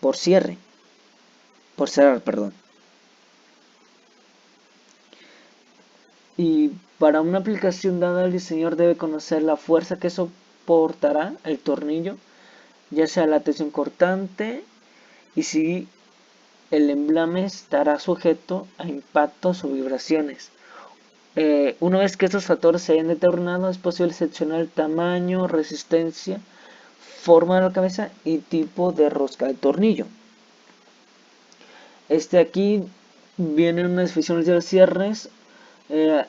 por cerrar, perdón. Y para una aplicación dada, el diseñador debe conocer la fuerza que soportará el tornillo, ya sea la tensión cortante, y si el emblame estará sujeto a impactos o vibraciones. Una vez que estos factores se hayan determinado, es posible seleccionar el tamaño, resistencia, forma de la cabeza y tipo de rosca de tornillo. Aquí vienen unas definiciones de los cierres.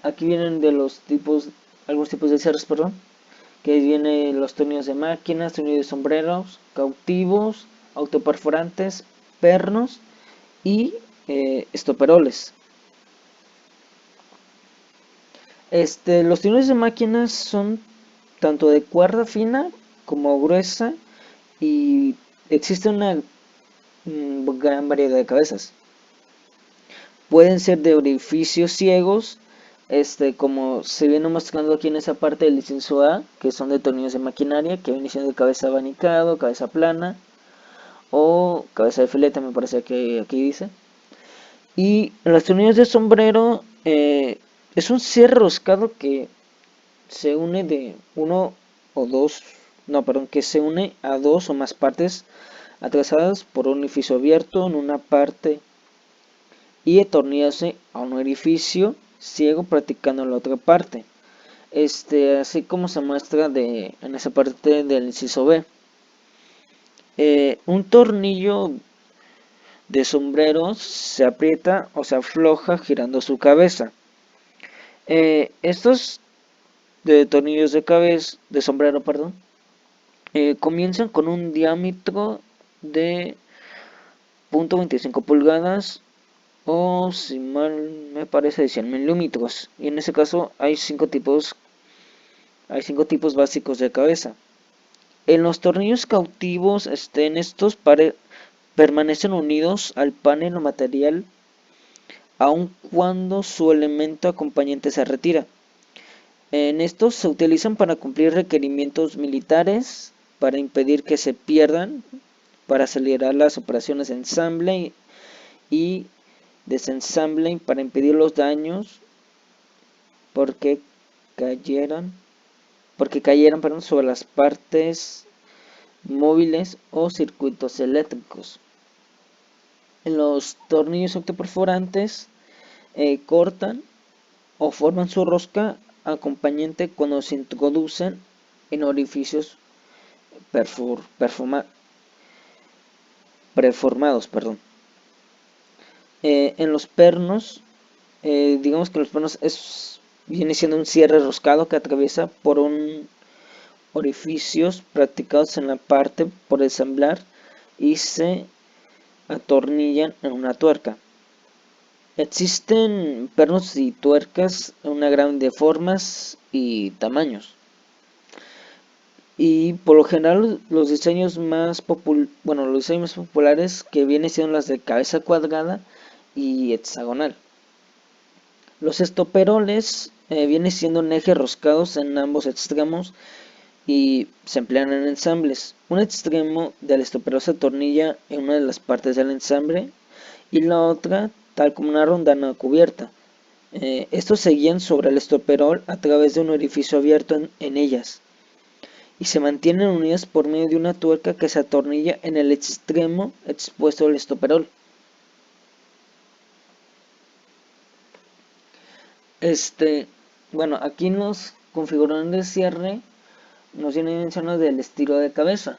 Aquí vienen de los tipos, algunos tipos de cierres, perdón, que vienen los tornillos de máquinas, tornillos de sombreros, cautivos, autoperforantes, pernos y estoperoles. Los tornillos de máquinas son tanto de cuerda fina como gruesa y existe una gran variedad de cabezas. Pueden ser de orificios ciegos, como se viene mostrando aquí en esa parte del incienso A, que son de tornillos de maquinaria, que viene siendo de cabeza abanicado, cabeza plana o cabeza de filete, me parece que aquí dice. Y los tornillos de sombrero es un cierre roscado que se une de uno o dos, no, perdón, que se une a dos o más partes atravesadas por un orificio abierto en una parte y atornillarse a un orificio ciego practicando en la otra parte. Así como se muestra en esa parte del inciso B. Un tornillo de sombrero se aprieta o se afloja girando su cabeza. Estos de tornillos de sombrero, perdón, comienzan con un diámetro de 0.25 pulgadas o, si mal me parece, de 100 milímetros. Y en ese caso hay cinco tipos básicos de cabeza. En los tornillos cautivos, estos permanecen unidos al panel o material aun cuando su elemento acompañante se retira. En estos se utilizan para cumplir requerimientos militares, para impedir que se pierdan, para acelerar las operaciones de ensamble y desensamble, para impedir los daños porque cayeran sobre las partes móviles o circuitos eléctricos. En los tornillos autoperforantes cortan o forman su rosca acompañante cuando se introducen en orificios preformados. En los pernos, digamos que los pernos viene siendo un cierre roscado que atraviesa por orificios practicados en la parte por ensamblar y se atornillan en una tuerca. Existen pernos y tuercas en una gran de formas y tamaños. Y por lo general los diseños más populares que vienen siendo las de cabeza cuadrada y hexagonal. Los estoperoles vienen siendo ejes roscados en ambos extremos y se emplean en ensambles. Un extremo del estoperol se atornilla en una de las partes del ensamble y la otra tal como una rondana cubierta. Estos se guían sobre el estoperol a través de un orificio abierto en ellas y se mantienen unidas por medio de una tuerca que se atornilla en el extremo expuesto del estoperol. Aquí en los configuradores de cierre nos viene mencionado del estilo de cabeza,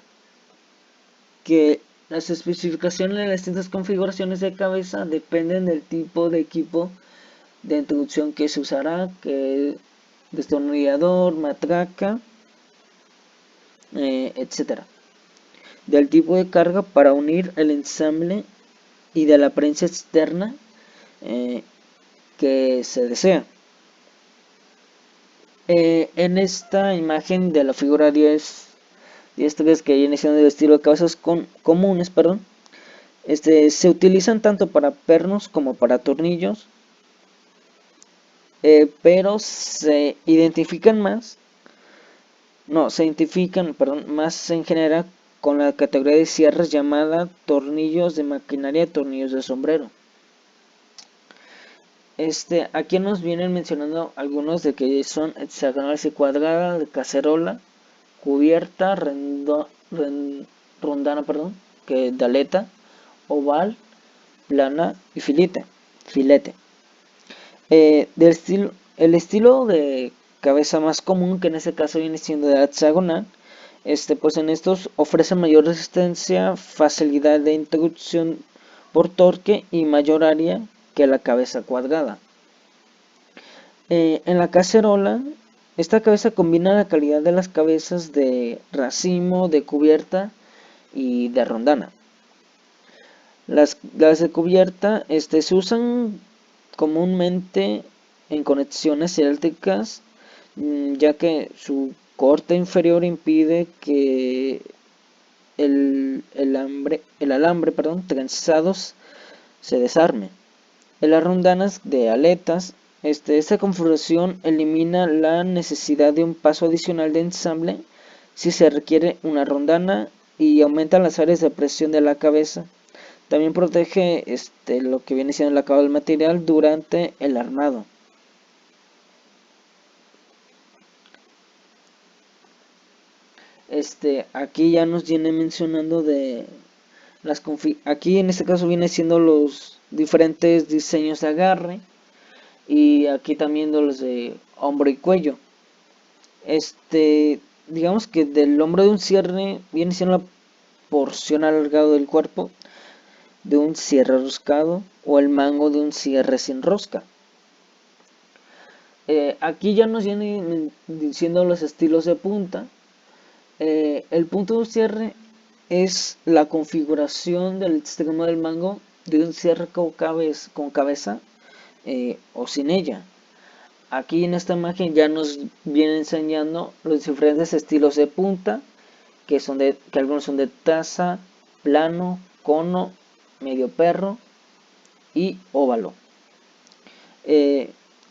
que las especificaciones de las distintas configuraciones de cabeza dependen del tipo de equipo de introducción que se usará, que destornillador, matraca, etc. Del tipo de carga para unir el ensamble y de la prensa externa que se desea. En esta imagen de la figura 10-3 que viene siendo el estilo de cabezas comunes, se utilizan tanto para pernos como para tornillos, pero se identifican más en general con la categoría de cierres llamada tornillos de maquinaria, tornillos de sombrero. Aquí nos vienen mencionando algunos de que son hexagonales y cuadradas, de cacerola, cubierta, rondana, que de aleta, oval, plana y filete. El estilo de cabeza más común, que en este caso viene siendo de hexagonal, pues en estos ofrece mayor resistencia, facilidad de introducción por torque y mayor área que la cabeza cuadrada. En la cacerola, esta cabeza combina la calidad de las cabezas de racimo, de cubierta y de rondana. Las de cubierta se usan comúnmente en conexiones eléctricas, ya que su corte inferior impide que el alambre trenzado se desarme. En las rondanas de aletas, esta configuración elimina la necesidad de un paso adicional de ensamble si se requiere una rondana y aumenta las áreas de presión de la cabeza. También protege lo que viene siendo el acabado del material durante el armado. Aquí ya nos viene mencionando de aquí en este caso viene siendo los diferentes diseños de agarre, y aquí también los de hombro y cuello. Digamos que del hombro de un cierre viene siendo la porción alargada del cuerpo de un cierre roscado o el mango de un cierre sin rosca. Aquí ya nos vienen diciendo los estilos de punta. El punto de un cierre es la configuración del extremo del mango de un cierre con cabeza o sin ella. Aquí en esta imagen ya nos viene enseñando los diferentes estilos de punta, que algunos son de taza, plano, cono, medio perro y óvalo.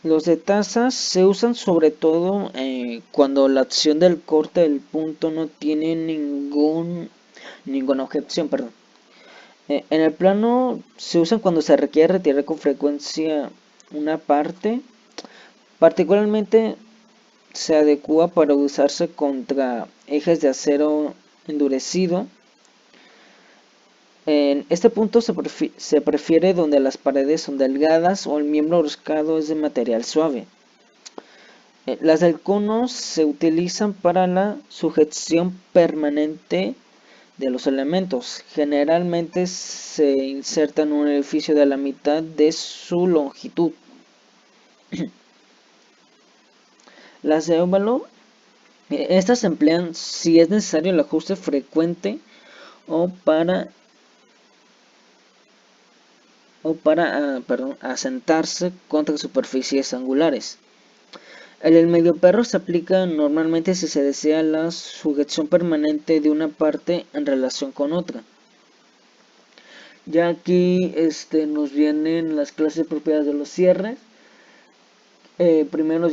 Los de tazas se usan sobre todo cuando la acción del corte del punto no tiene ninguna objeción. En el plano se usan cuando se requiere retirar con frecuencia una parte. Particularmente se adecua para usarse contra ejes de acero endurecido. En este punto se prefiere donde las paredes son delgadas o el miembro roscado es de material suave. Las del cono se utilizan para la sujeción permanente de los elementos. Generalmente se insertan en un edificio de la mitad de su longitud. Las de óvalo, estas se emplean si es necesario el ajuste frecuente o para asentarse contra superficies angulares. El medio perro se aplica normalmente si se desea la sujeción permanente de una parte en relación con otra. Ya aquí nos vienen las clases de propiedades de los cierres. Primero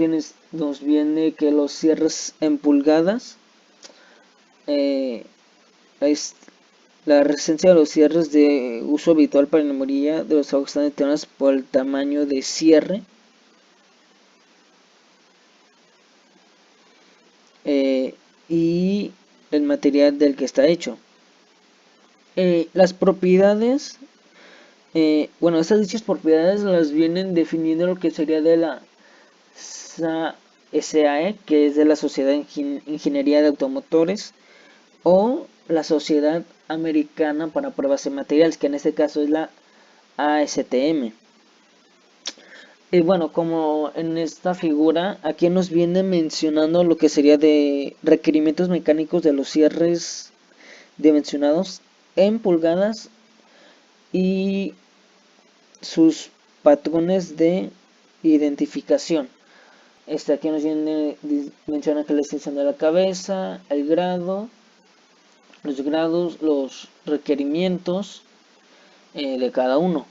nos viene que los cierres en pulgadas, la resistencia de los cierres de uso habitual para la mayoría de los trabajos están determinados por el tamaño de cierre. Y el material del que está hecho. Las propiedades, estas dichas propiedades las vienen definiendo lo que sería de la SAE, que es de la Sociedad de Ingeniería de Automotores, o la Sociedad Americana para Pruebas de Materiales, que en este caso es la ASTM. Y bueno, como en esta figura, aquí nos viene mencionando lo que sería de requerimientos mecánicos de los cierres dimensionados en pulgadas y sus patrones de identificación. Aquí nos menciona que la extensión de la cabeza, el grado, los grados, los requerimientos de cada uno.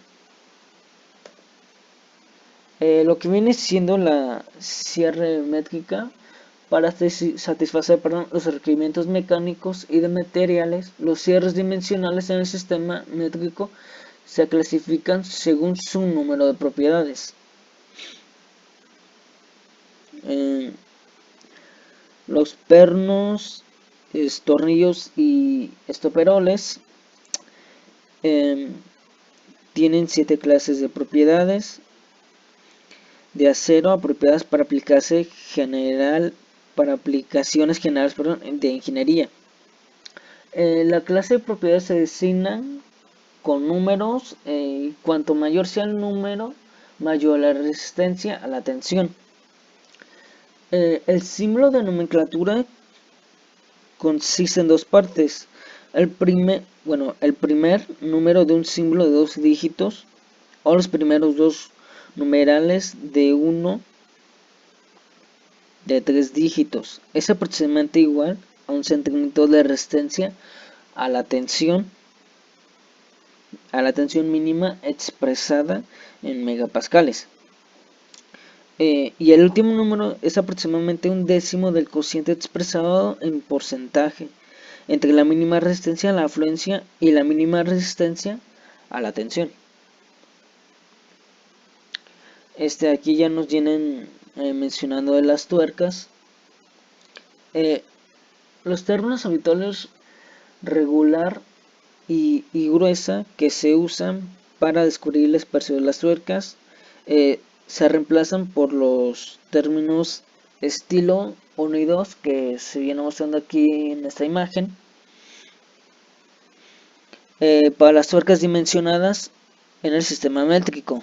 Lo que viene siendo la cierre métrica para satisfacer los requerimientos mecánicos y de materiales, los cierres dimensionales en el sistema métrico se clasifican según su número de propiedades. Los pernos, tornillos y estoperoles tienen 7 clases de propiedades de acero apropiadas para aplicaciones generales de ingeniería. La clase de propiedades se designan con números. Cuanto mayor sea el número, mayor la resistencia a la tensión. El símbolo de nomenclatura consiste en 2 partes. El primer número de un símbolo de 2 dígitos o los primeros 2 numerales de 1 de 3 dígitos es aproximadamente igual a un centímetro de resistencia a la tensión mínima expresada en megapascales. Y el último número es aproximadamente un décimo del cociente expresado en porcentaje entre la mínima resistencia a la afluencia y la mínima resistencia a la tensión. Aquí ya nos vienen mencionando de las tuercas. Los términos habituales regular y gruesa que se usan para descubrir el espacio de las tuercas se reemplazan por los términos estilo 1 y 2 que se viene mostrando aquí en esta imagen. Para las tuercas dimensionadas en el sistema métrico.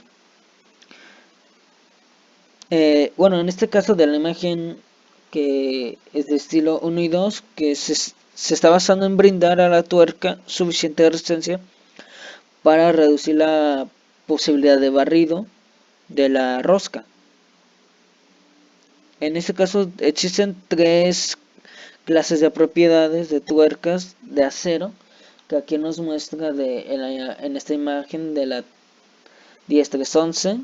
En este caso de la imagen que es de estilo 1 y 2, que se está basando en brindar a la tuerca suficiente resistencia para reducir la posibilidad de barrido de la rosca. En este caso existen 3 clases de propiedades de tuercas de acero, que aquí nos muestra en esta imagen de la 10311,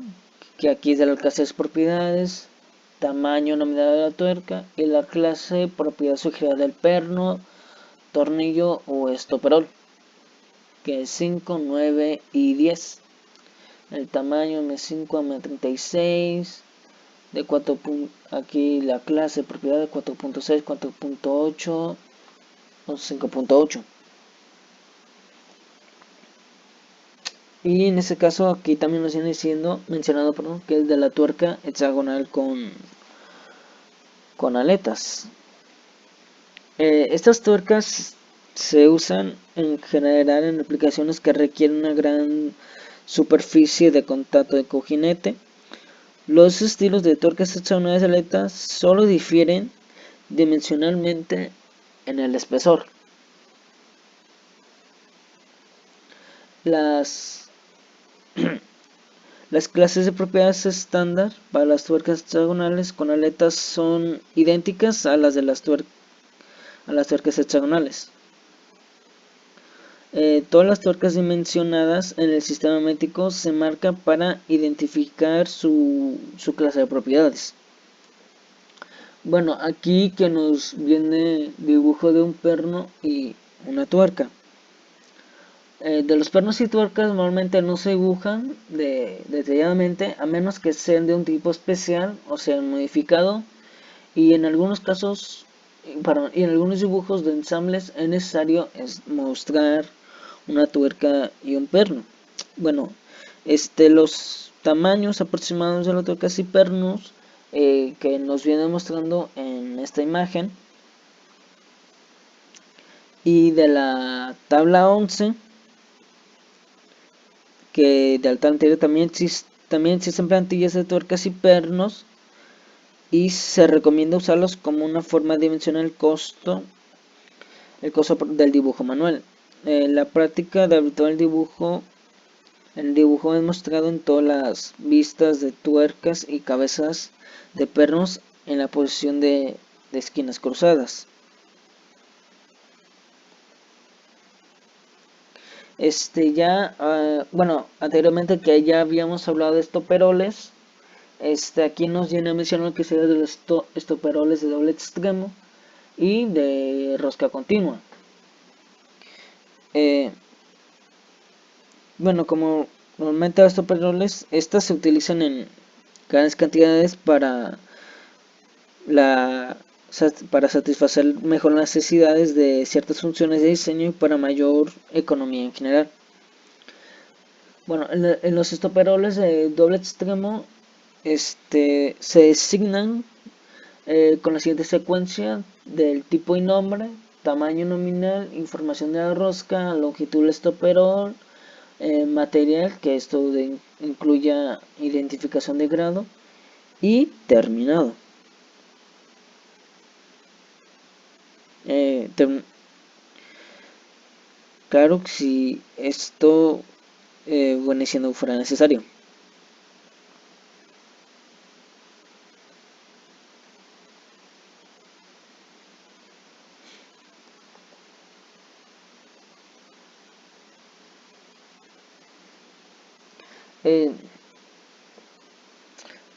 que aquí es de la clase de propiedades, tamaño nominal de la tuerca y la clase propiedad sugerida del perno, tornillo o estoperol, que es 5, 9 y 10. El tamaño M5 a M36, de 4. Aquí la clase propiedad de 4.6, 4.8 o 5.8. Y en este caso aquí también nos viene mencionado que es de la tuerca hexagonal con aletas. Estas tuercas se usan en general en aplicaciones que requieren una gran superficie de contacto de cojinete. Los estilos de tuercas hexagonales de aletas solo difieren dimensionalmente en el espesor. Las clases de propiedades estándar para las tuercas hexagonales con aletas son idénticas a las de las tuercas hexagonales. Todas las tuercas dimensionadas en el sistema métrico se marcan para identificar su clase de propiedades. Bueno, aquí que nos viene dibujo de un perno y una tuerca. De los pernos y tuercas normalmente no se dibujan detalladamente, a menos que sean de un tipo especial o sean modificado, y en algunos casos, y en algunos dibujos de ensambles es necesario mostrar una tuerca y un perno. Bueno, los tamaños aproximados de las tuercas y pernos que nos viene mostrando en esta imagen, y de la tabla 11, que de alta anterior también existen plantillas de tuercas y pernos, y se recomienda usarlos como una forma de dimensionar el costo del dibujo manual. La práctica de habitual dibujo El dibujo es mostrado en todas las vistas de tuercas y cabezas de pernos en la posición de esquinas cruzadas. Bueno, anteriormente que ya habíamos hablado de estoperoles, aquí nos viene a mencionar lo que sería de los estoperoles de doble extremo y de rosca continua. Bueno, como normalmente los estoperoles, estas se utilizan en grandes cantidades para satisfacer mejor las necesidades de ciertas funciones de diseño y para mayor economía en general. Bueno, en los estoperoles de doble extremo se designan con la siguiente secuencia del tipo y nombre, tamaño nominal, información de la rosca, longitud del estoperol, material, que esto incluya identificación de grado, y terminado. Claro que si esto viene siendo fuera necesario.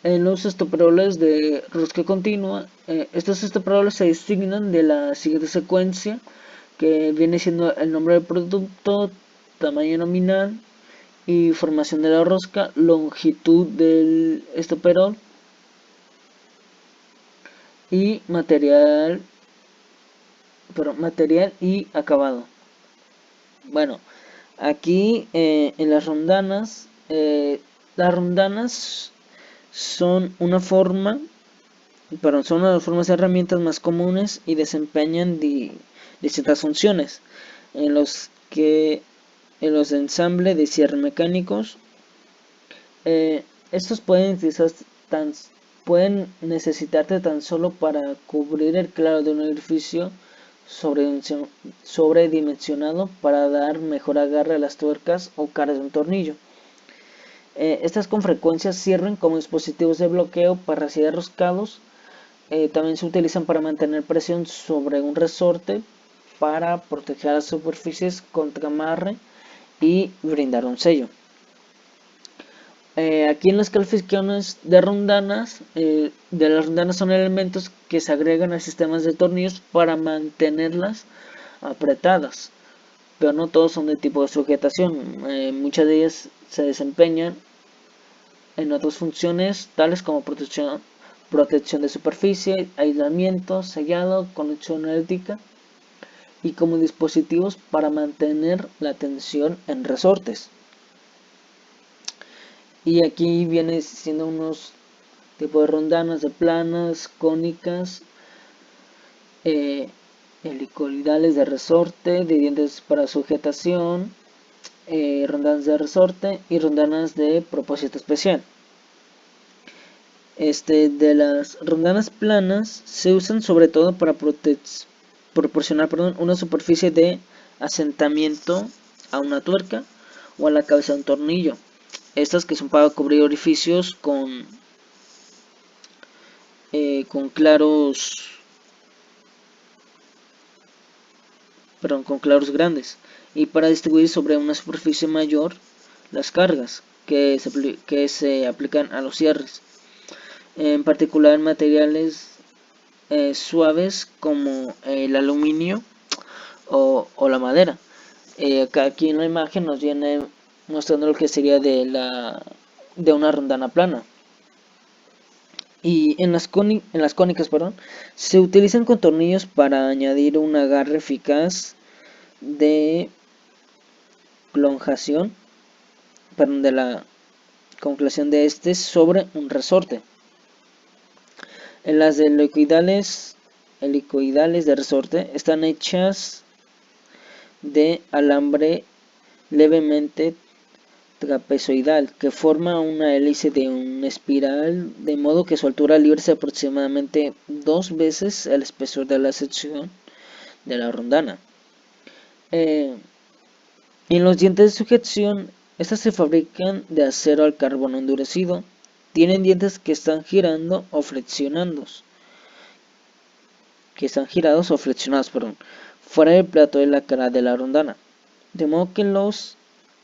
En los estoperoles de rosca continua, estos estoperoles se designan de la siguiente secuencia, que viene siendo el nombre del producto, tamaño nominal y formación de la rosca, longitud del estoperol y material y acabado. Bueno, aquí en las rondanas son una de las formas de herramientas más comunes y desempeñan distintas funciones en los de ensamble de cierre mecánicos. Estos pueden necesitarte tan solo para cubrir el claro de un edificio sobredimensionado para dar mejor agarre a las tuercas o caras de un tornillo. Estas con frecuencia sirven como dispositivos de bloqueo para residuos roscados. También se utilizan para mantener presión sobre un resorte, para proteger las superficies contra amarre y brindar un sello. Aquí en las calificaciones de las rondanas son elementos que se agregan a sistemas de tornillos para mantenerlas apretadas, pero no todos son de tipo de sujetación. Muchas de ellas se desempeñan en otras funciones tales como protección de superficie, aislamiento, sellado, conexión eléctrica y como dispositivos para mantener la tensión en resortes. Y aquí viene siendo unos tipos de rondanas de planas, cónicas, helicoidales de resorte, de dientes para sujetación, rondanas de resorte y rondanas de propósito especial. De las rondanas planas se usan sobre todo para proporcionar una superficie de asentamiento a una tuerca o a la cabeza de un tornillo. Estas que son para cubrir orificios con claros grandes, y para distribuir sobre una superficie mayor las cargas que se aplican a los cierres, en particular en materiales suaves como el aluminio o la madera. Aquí en la imagen nos viene mostrando lo que sería de una rondana plana. Y en las cónicas, se utilizan con tornillos para añadir un agarre eficaz de congelación, de la congelación de sobre un resorte. En las de helicoidales de resorte están hechas de alambre levemente trapezoidal que forma una hélice de una espiral, de modo que su altura libre es aproximadamente 2 veces el espesor de la sección de la rondana. En los dientes de sujeción Estas se fabrican de acero al carbono endurecido. Tienen dientes que están girando o flexionados, fuera del plato de la cara de la rondana, de modo que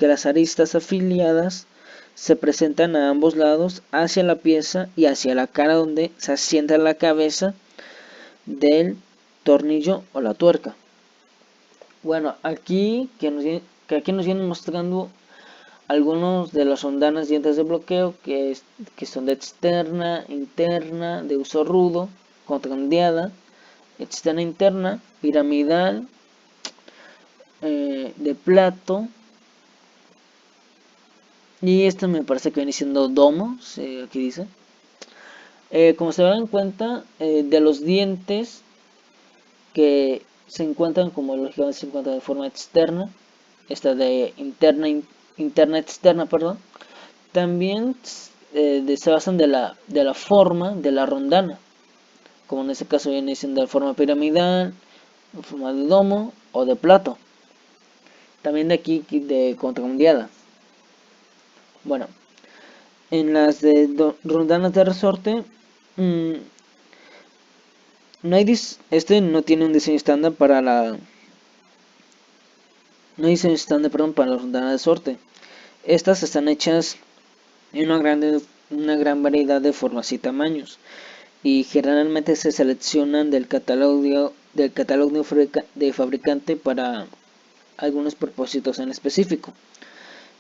las aristas afiliadas se presentan a ambos lados hacia la pieza y hacia la cara donde se asienta la cabeza del tornillo o la tuerca. Bueno, aquí nos vienen mostrando algunos de las rondanas dientes de bloqueo que son de externa, interna, de uso rudo, contrandeada, externa interna, piramidal, de plato. Y esta me parece que viene siendo domo, aquí dice. Como se dan cuenta, de los dientes que se encuentran, como lógicamente se encuentran de forma externa, esta de interna externa, perdón, también se basan de la forma de la rondana, como en este caso viene siendo de forma piramidal, en forma de domo o de plato. También de aquí de contramundiada. Bueno, en las de rondanas de resorte, mmm, no hay este no tiene un diseño estándar para la no hay diseño estándar, perdón, para la rondana de resorte. Estas están hechas en una gran variedad de formas y tamaños, y generalmente se seleccionan del catálogo de fabricante para algunos propósitos en específico.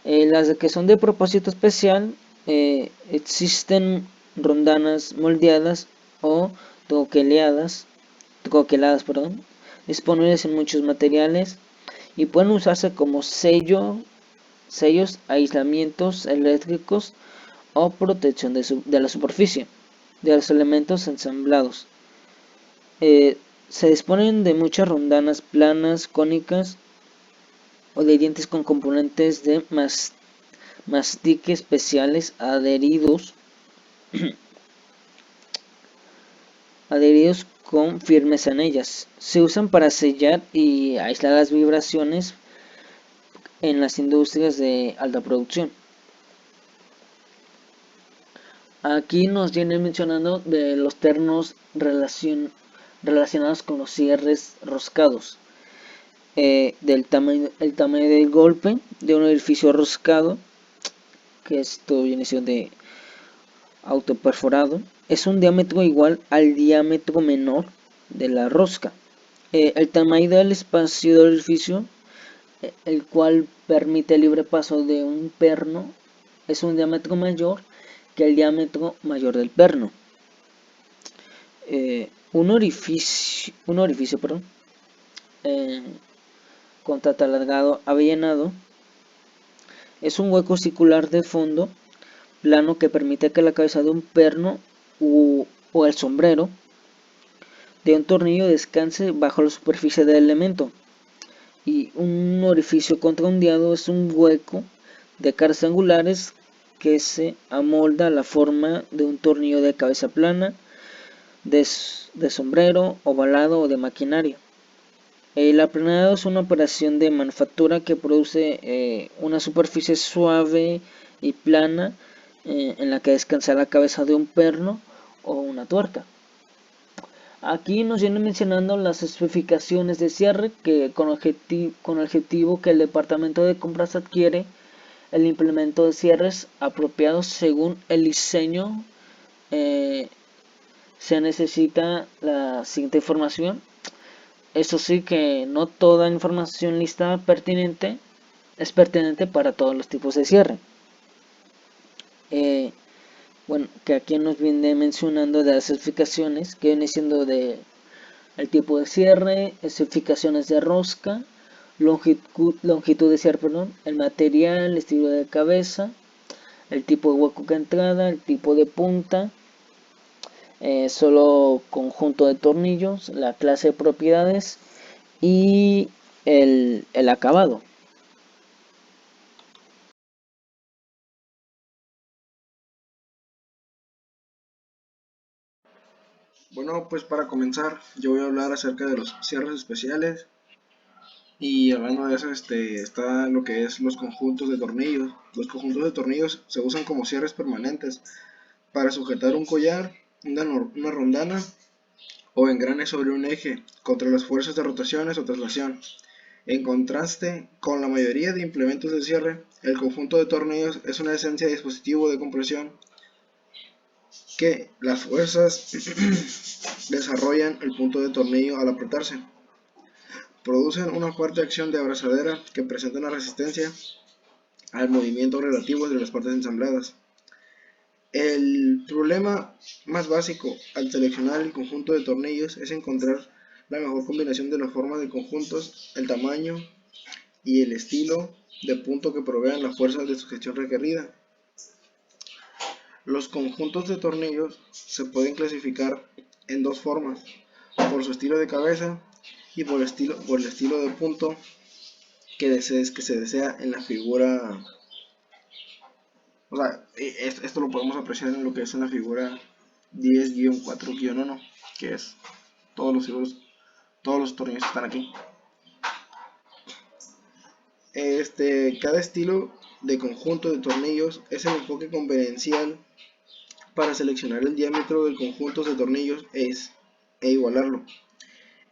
Las que son de propósito especial, existen rondanas moldeadas o troqueladas, perdón, disponibles en muchos materiales y pueden usarse como sellos, aislamientos eléctricos o protección de la superficie de los elementos ensamblados. Se disponen de muchas rondanas planas, cónicas o de dientes con componentes de mastique especiales adheridos con firmeza en ellas. Se usan para sellar y aislar las vibraciones en las industrias de alta producción. Aquí nos vienen mencionando de los ternos relacionados con los cierres roscados. El tamaño del golpe de un edificio roscado, que esto viene siendo de autoperforado, es un diámetro igual al diámetro menor de la rosca. El tamaño del espacio del edificio, el cual permite el libre paso de un perno, es un diámetro mayor que el diámetro mayor del perno. Un orificio, perdón, con tata alargado avellanado, es un hueco circular de fondo plano que permite que la cabeza de un perno o el sombrero de un tornillo descanse bajo la superficie del elemento. Y un orificio contraondeado es un hueco de caras angulares que se amolda a la forma de un tornillo de cabeza plana, de sombrero, ovalado o de maquinaria. El aplanado es una operación de manufactura que produce una superficie suave y plana en la que descansa la cabeza de un perno o una tuerca. Aquí nos vienen mencionando las especificaciones de cierre que con el objetivo que el departamento de compras adquiere el implemento de cierres apropiados según el diseño. Se necesita la siguiente información. Eso sí, que no toda información listada es pertinente para todos los tipos de cierre. Bueno, que aquí nos viene mencionando de las especificaciones que viene siendo de el tipo de cierre, especificaciones de rosca, longitud de cierre, perdón, el material, el estilo de cabeza, el tipo de hueco que entrada, el tipo de punta, solo conjunto de tornillos, la clase de propiedades y el acabado. Bueno, pues para comenzar, yo voy a hablar acerca de los cierres especiales. Y hablando de eso, está lo que es los conjuntos de tornillos. Los conjuntos de tornillos se usan como cierres permanentes para sujetar un collar, una rondana o engrane sobre un eje contra las fuerzas de rotaciones o traslación. En contraste con la mayoría de implementos de cierre, el conjunto de tornillos es una esencia de dispositivo de compresión que las fuerzas desarrollan el punto de tornillo al apretarse. Producen una fuerte acción de abrazadera que presenta una resistencia al movimiento relativo entre las partes ensambladas. El problema más básico al seleccionar el conjunto de tornillos es encontrar la mejor combinación de la forma de conjuntos, el tamaño y el estilo de punto que provean la fuerza de sujeción requerida. Los conjuntos de tornillos se pueden clasificar en dos formas, por su estilo de cabeza y por el estilo de punto que se desea en la figura. O sea, esto lo podemos apreciar en lo que es en la figura 10-4-1, que es todos los tornillos están aquí. Cada estilo de conjunto de tornillos es el enfoque convenencial para seleccionar el diámetro del conjunto de tornillos e igualarlo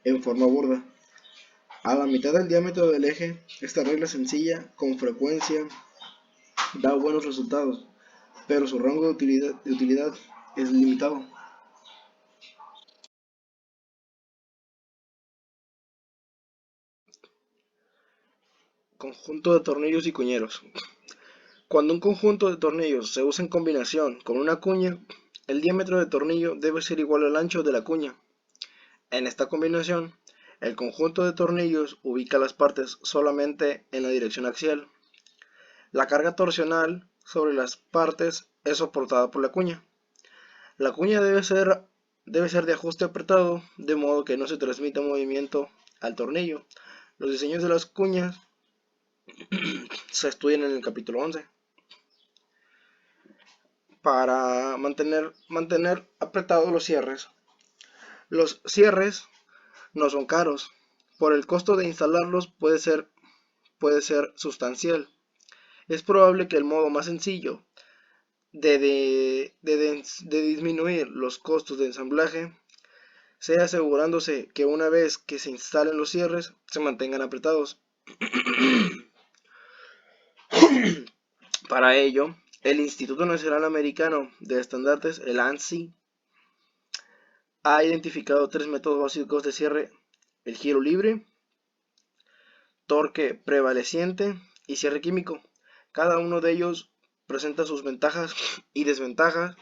en forma burda a la mitad del diámetro del eje. Esta regla sencilla con frecuencia da buenos resultados, pero su rango de utilidad es limitado. Conjunto de tornillos y cuñeros. Cuando un conjunto de tornillos se usa en combinación con una cuña, el diámetro de tornillo debe ser igual al ancho de la cuña. En esta combinación, el conjunto de tornillos ubica las partes solamente en la dirección axial. La carga torsional sobre las partes es soportada por la cuña. La cuña debe ser de ajuste apretado, de modo que no se transmita movimiento al tornillo. Los diseños de las cuñas se estudian en el capítulo 11. Para mantener apretados los cierres. Los cierres no son caros, por el costo de instalarlos puede ser sustancial. Es probable que el modo más sencillo de disminuir los costos de ensamblaje sea asegurándose que una vez que se instalen los cierres se mantengan apretados. Para ello, el Instituto Nacional Americano de Estandartes, el ANSI, ha identificado tres métodos básicos de cierre: el giro libre, torque prevaleciente y cierre químico. Cada uno de ellos presenta sus ventajas y desventajas,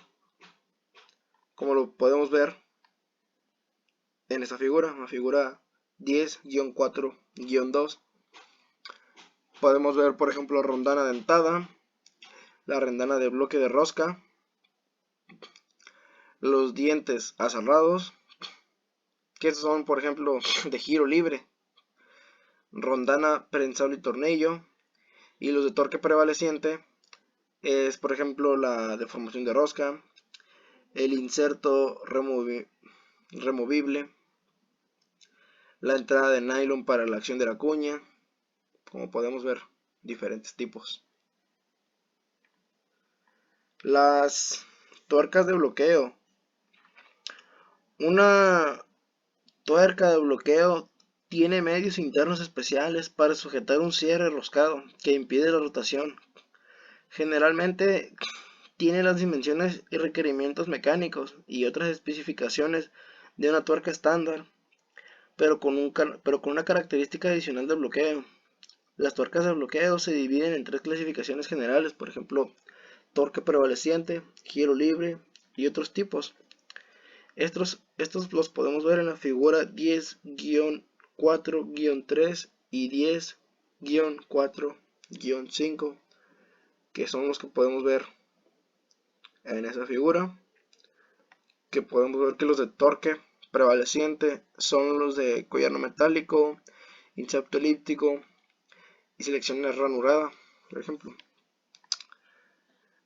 como lo podemos ver en esta figura, la figura 10-4-2. Podemos ver, por ejemplo, rondana dentada, la rondana de bloque de rosca, los dientes aserrados, que son, por ejemplo, de giro libre, rondana prensable y tornillo, y los de torque prevaleciente es, por ejemplo, la deformación de rosca, el inserto removible, la entrada de nylon para la acción de la cuña. Como podemos ver, diferentes tipos. Las tuercas de bloqueo. Una tuerca de bloqueo tiene medios internos especiales para sujetar un cierre roscado que impide la rotación. Generalmente tiene las dimensiones y requerimientos mecánicos y otras especificaciones de una tuerca estándar, pero con una característica adicional de bloqueo. Las tuercas de bloqueo se dividen en tres clasificaciones generales, por ejemplo, torque prevaleciente, giro libre y otros tipos. Estos los podemos ver en la figura 10-4-3 y 10-4-5, que son los que podemos ver en esa figura. Que podemos ver que los de torque prevaleciente son los de collar no metálico, inserto elíptico y selección ranurada, por ejemplo.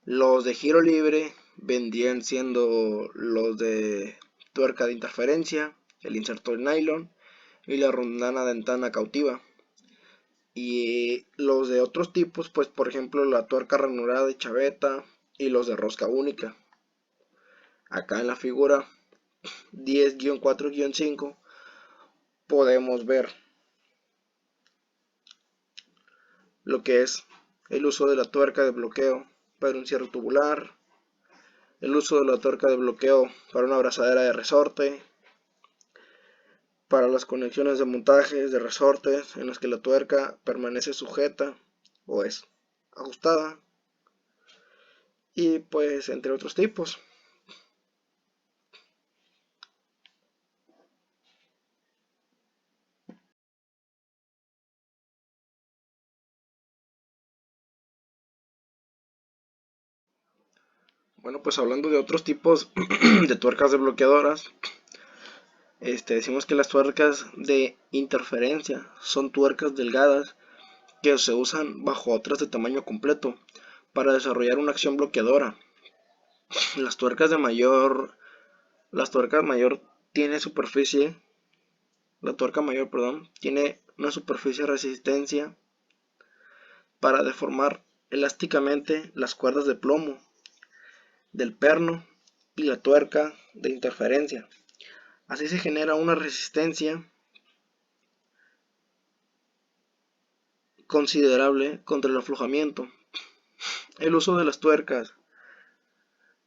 Los de giro libre vendrían siendo los de tuerca de interferencia, el inserto de nylon y la rondana dentada cautiva. Y los de otros tipos, pues por ejemplo la tuerca ranurada de chaveta y los de rosca única. Acá en la figura 10-4-5 podemos ver lo que es el uso de la tuerca de bloqueo para un cierre tubular, el uso de la tuerca de bloqueo para una abrazadera de resorte, para las conexiones de montajes de resortes en las que la tuerca permanece sujeta o es ajustada, y pues entre otros tipos. Bueno, pues hablando de otros tipos de tuercas desbloqueadoras, decimos que las tuercas de interferencia son tuercas delgadas que se usan bajo otras de tamaño completo para desarrollar una acción bloqueadora. Las tuercas mayor tiene superficie, la tuerca mayor, perdón, tiene una superficie de resistencia para deformar elásticamente las cuerdas de plomo del perno y la tuerca de interferencia. Así se genera una resistencia considerable contra el aflojamiento. El uso de las tuercas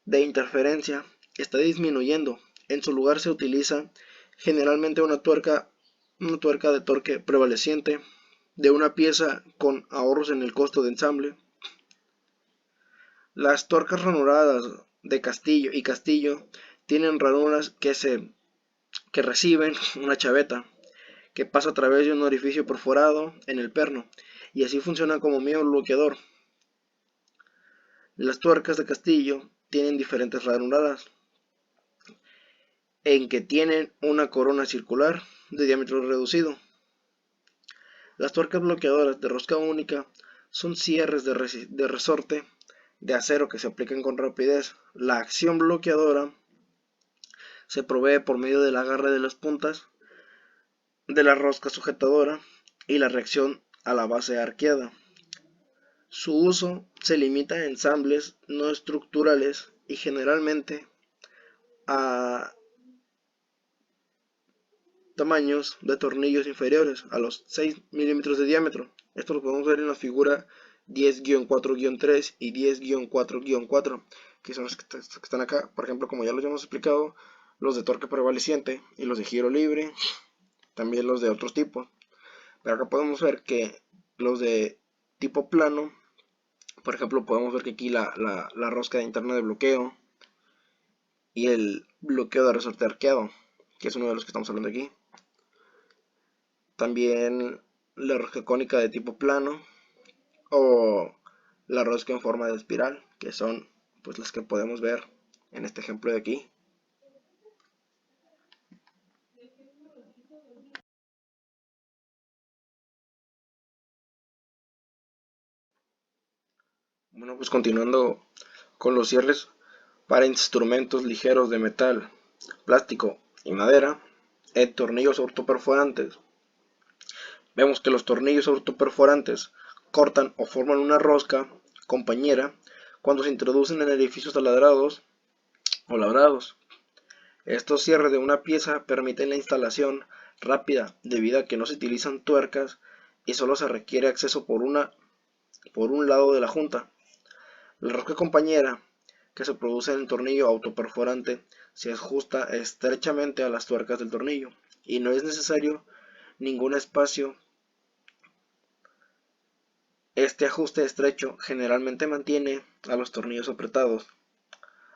de interferencia está disminuyendo. En su lugar se utiliza generalmente una tuerca de torque prevaleciente de una pieza con ahorros en el costo de ensamble. Las tuercas ranuradas de Castillo y Castillo tienen ranuras que reciben una chaveta que pasa a través de un orificio perforado en el perno y así funciona como medio bloqueador. Las tuercas de Castillo tienen diferentes ranuradas en que tienen una corona circular de diámetro reducido. Las tuercas bloqueadoras de rosca única son cierres de resorte de acero que se aplican con rapidez. La acción bloqueadora se provee por medio del agarre de las puntas de la rosca sujetadora y la reacción a la base arqueada. Su uso se limita a ensambles no estructurales y generalmente a tamaños de tornillos inferiores a los 6 milímetros de diámetro. Esto lo podemos ver en la figura 10-4-3 y 10-4-4, que son los que están acá. Por ejemplo, como ya los hemos explicado, los de torque prevaleciente y los de giro libre, también los de otros tipos. Pero acá podemos ver que los de tipo plano, por ejemplo, podemos ver que aquí la rosca interna de bloqueo y el bloqueo de resorte arqueado, que es uno de los que estamos hablando aquí. También la rosca cónica de tipo plano o la rosca en forma de espiral, que son pues las que podemos ver en este ejemplo de aquí. Bueno, pues continuando con los cierres para instrumentos ligeros de metal, plástico y madera, en tornillos autoperforantes. Vemos que los tornillos autoperforantes cortan o forman una rosca compañera cuando se introducen en edificios taladrados o labrados. Estos cierres de una pieza permiten la instalación rápida debido a que no se utilizan tuercas y solo se requiere acceso por un lado de la junta. La rosca compañera, que se produce en el tornillo autoperforante, se ajusta estrechamente a las tuercas del tornillo y no es necesario ningún espacio. Este ajuste estrecho generalmente mantiene a los tornillos apretados,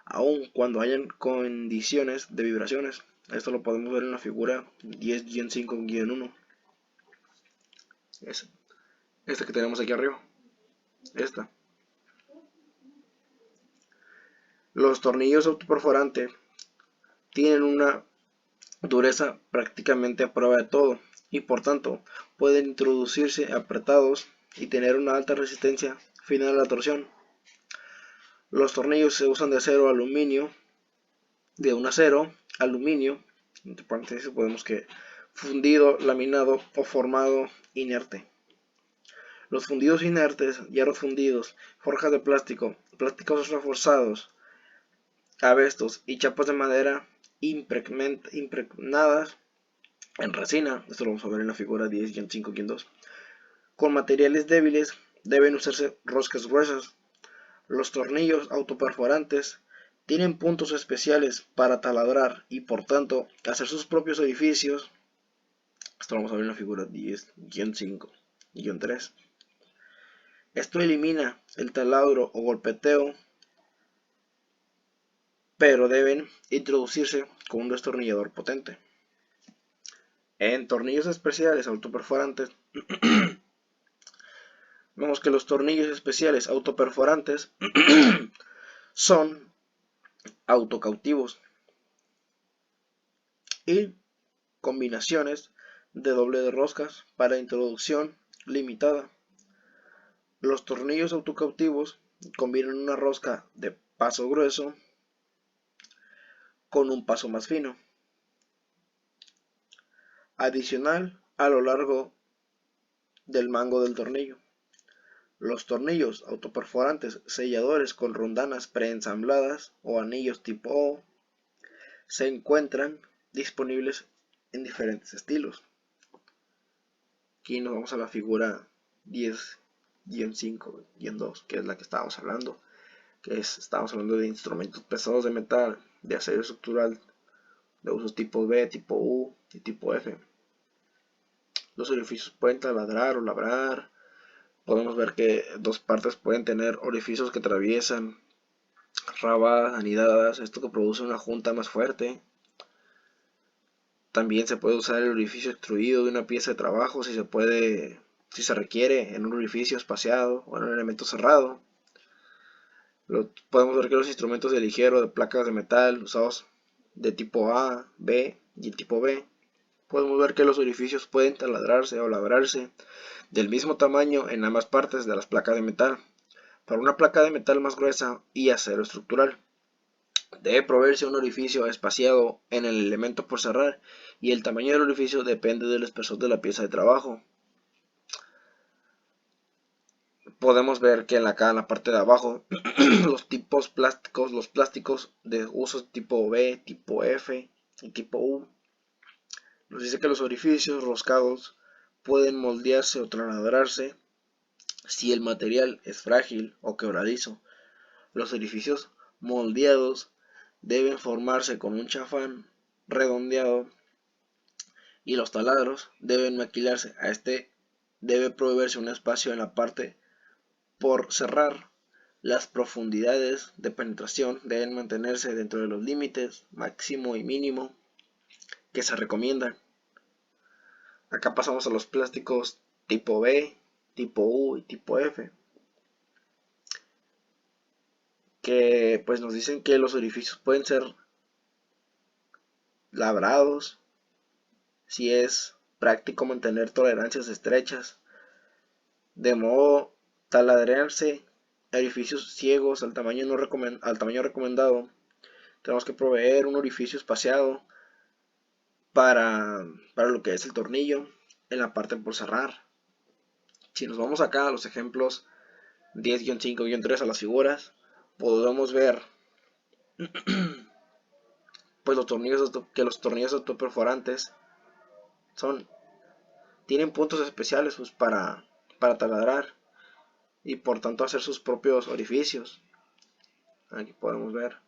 aun cuando hayan condiciones de vibraciones. Esto lo podemos ver en la figura 10-5-1. Esta que tenemos aquí arriba. Esta. Los tornillos autoperforantes tienen una dureza prácticamente a prueba de todo y por tanto pueden introducirse apretados y tener una alta resistencia final a la torsión. Los tornillos se usan de acero a aluminio, de un acero, aluminio, entre paréntesis podemos que fundido, laminado o formado inerte. Los fundidos inertes, hierros fundidos, forjas de plástico, plásticos reforzados, abestos y chapas de madera impregnadas en resina, esto lo vamos a ver en la figura 10-5-2, con materiales débiles deben usarse roscas gruesas. Los tornillos autoperforantes tienen puntos especiales para taladrar y por tanto hacer sus propios edificios. Esto lo vamos a ver en la figura 10-5-3. Esto elimina el taladro o golpeteo, pero deben introducirse con un destornillador potente. En tornillos especiales autoperforantes, vemos que los tornillos especiales autoperforantes son autocautivos y combinaciones de doble de roscas para introducción limitada. Los tornillos autocautivos combinan una rosca de paso grueso con un paso más fino, adicional a lo largo del mango del tornillo. Los tornillos autoperforantes selladores con rondanas preensambladas o anillos tipo O se encuentran disponibles en diferentes estilos. Aquí nos vamos a la figura 10-5-2, que es la que estábamos hablando, estamos hablando de instrumentos pesados de metal, de acero estructural, de usos tipo B, tipo U y tipo F. Los orificios pueden taladrar o labrar. Podemos ver que dos partes pueden tener orificios que atraviesan, rabadas, anidadas, esto que produce una junta más fuerte. También se puede usar el orificio extruido de una pieza de trabajo si se requiere en un orificio espaciado o en un elemento cerrado. Podemos ver que los instrumentos de ligero de placas de metal usados de tipo A, B y tipo B, podemos ver que los orificios pueden taladrarse o labrarse del mismo tamaño en ambas partes de las placas de metal. Para una placa de metal más gruesa y acero estructural, debe proveerse un orificio espaciado en el elemento por cerrar y el tamaño del orificio depende del espesor de la pieza de trabajo. Podemos ver que en la parte de abajo los plásticos de usos tipo B, tipo F y tipo U, nos dice que los orificios roscados pueden moldearse o taladrarse si el material es frágil o quebradizo. Los orificios moldeados deben formarse con un chafán redondeado y los taladros deben maquilarse. A este debe proveerse un espacio en la parte por cerrar. Las profundidades de penetración deben mantenerse dentro de los límites máximo y mínimo que se recomiendan. Acá pasamos a los plásticos tipo B, tipo U y tipo F, que pues nos dicen que los orificios pueden ser labrados si es práctico mantener tolerancias estrechas, de modo taladrarse orificios ciegos al tamaño recomendado. Tenemos que proveer un orificio espaciado para lo que es el tornillo en la parte por cerrar. Si nos vamos acá a los ejemplos 10-5-3 a las figuras, podemos ver pues los tornillos autoperforantes tienen puntos especiales pues, para taladrar y por tanto hacer sus propios orificios. Aquí podemos ver.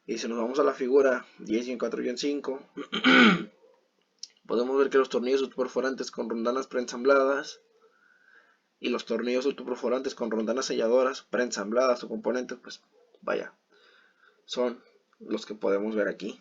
Y si nos vamos a la figura 10-4-5, podemos ver que los tornillos autoperforantes con rondanas preensambladas y los tornillos autoperforantes con rondanas selladoras preensambladas o componentes, pues vaya, son los que podemos ver aquí.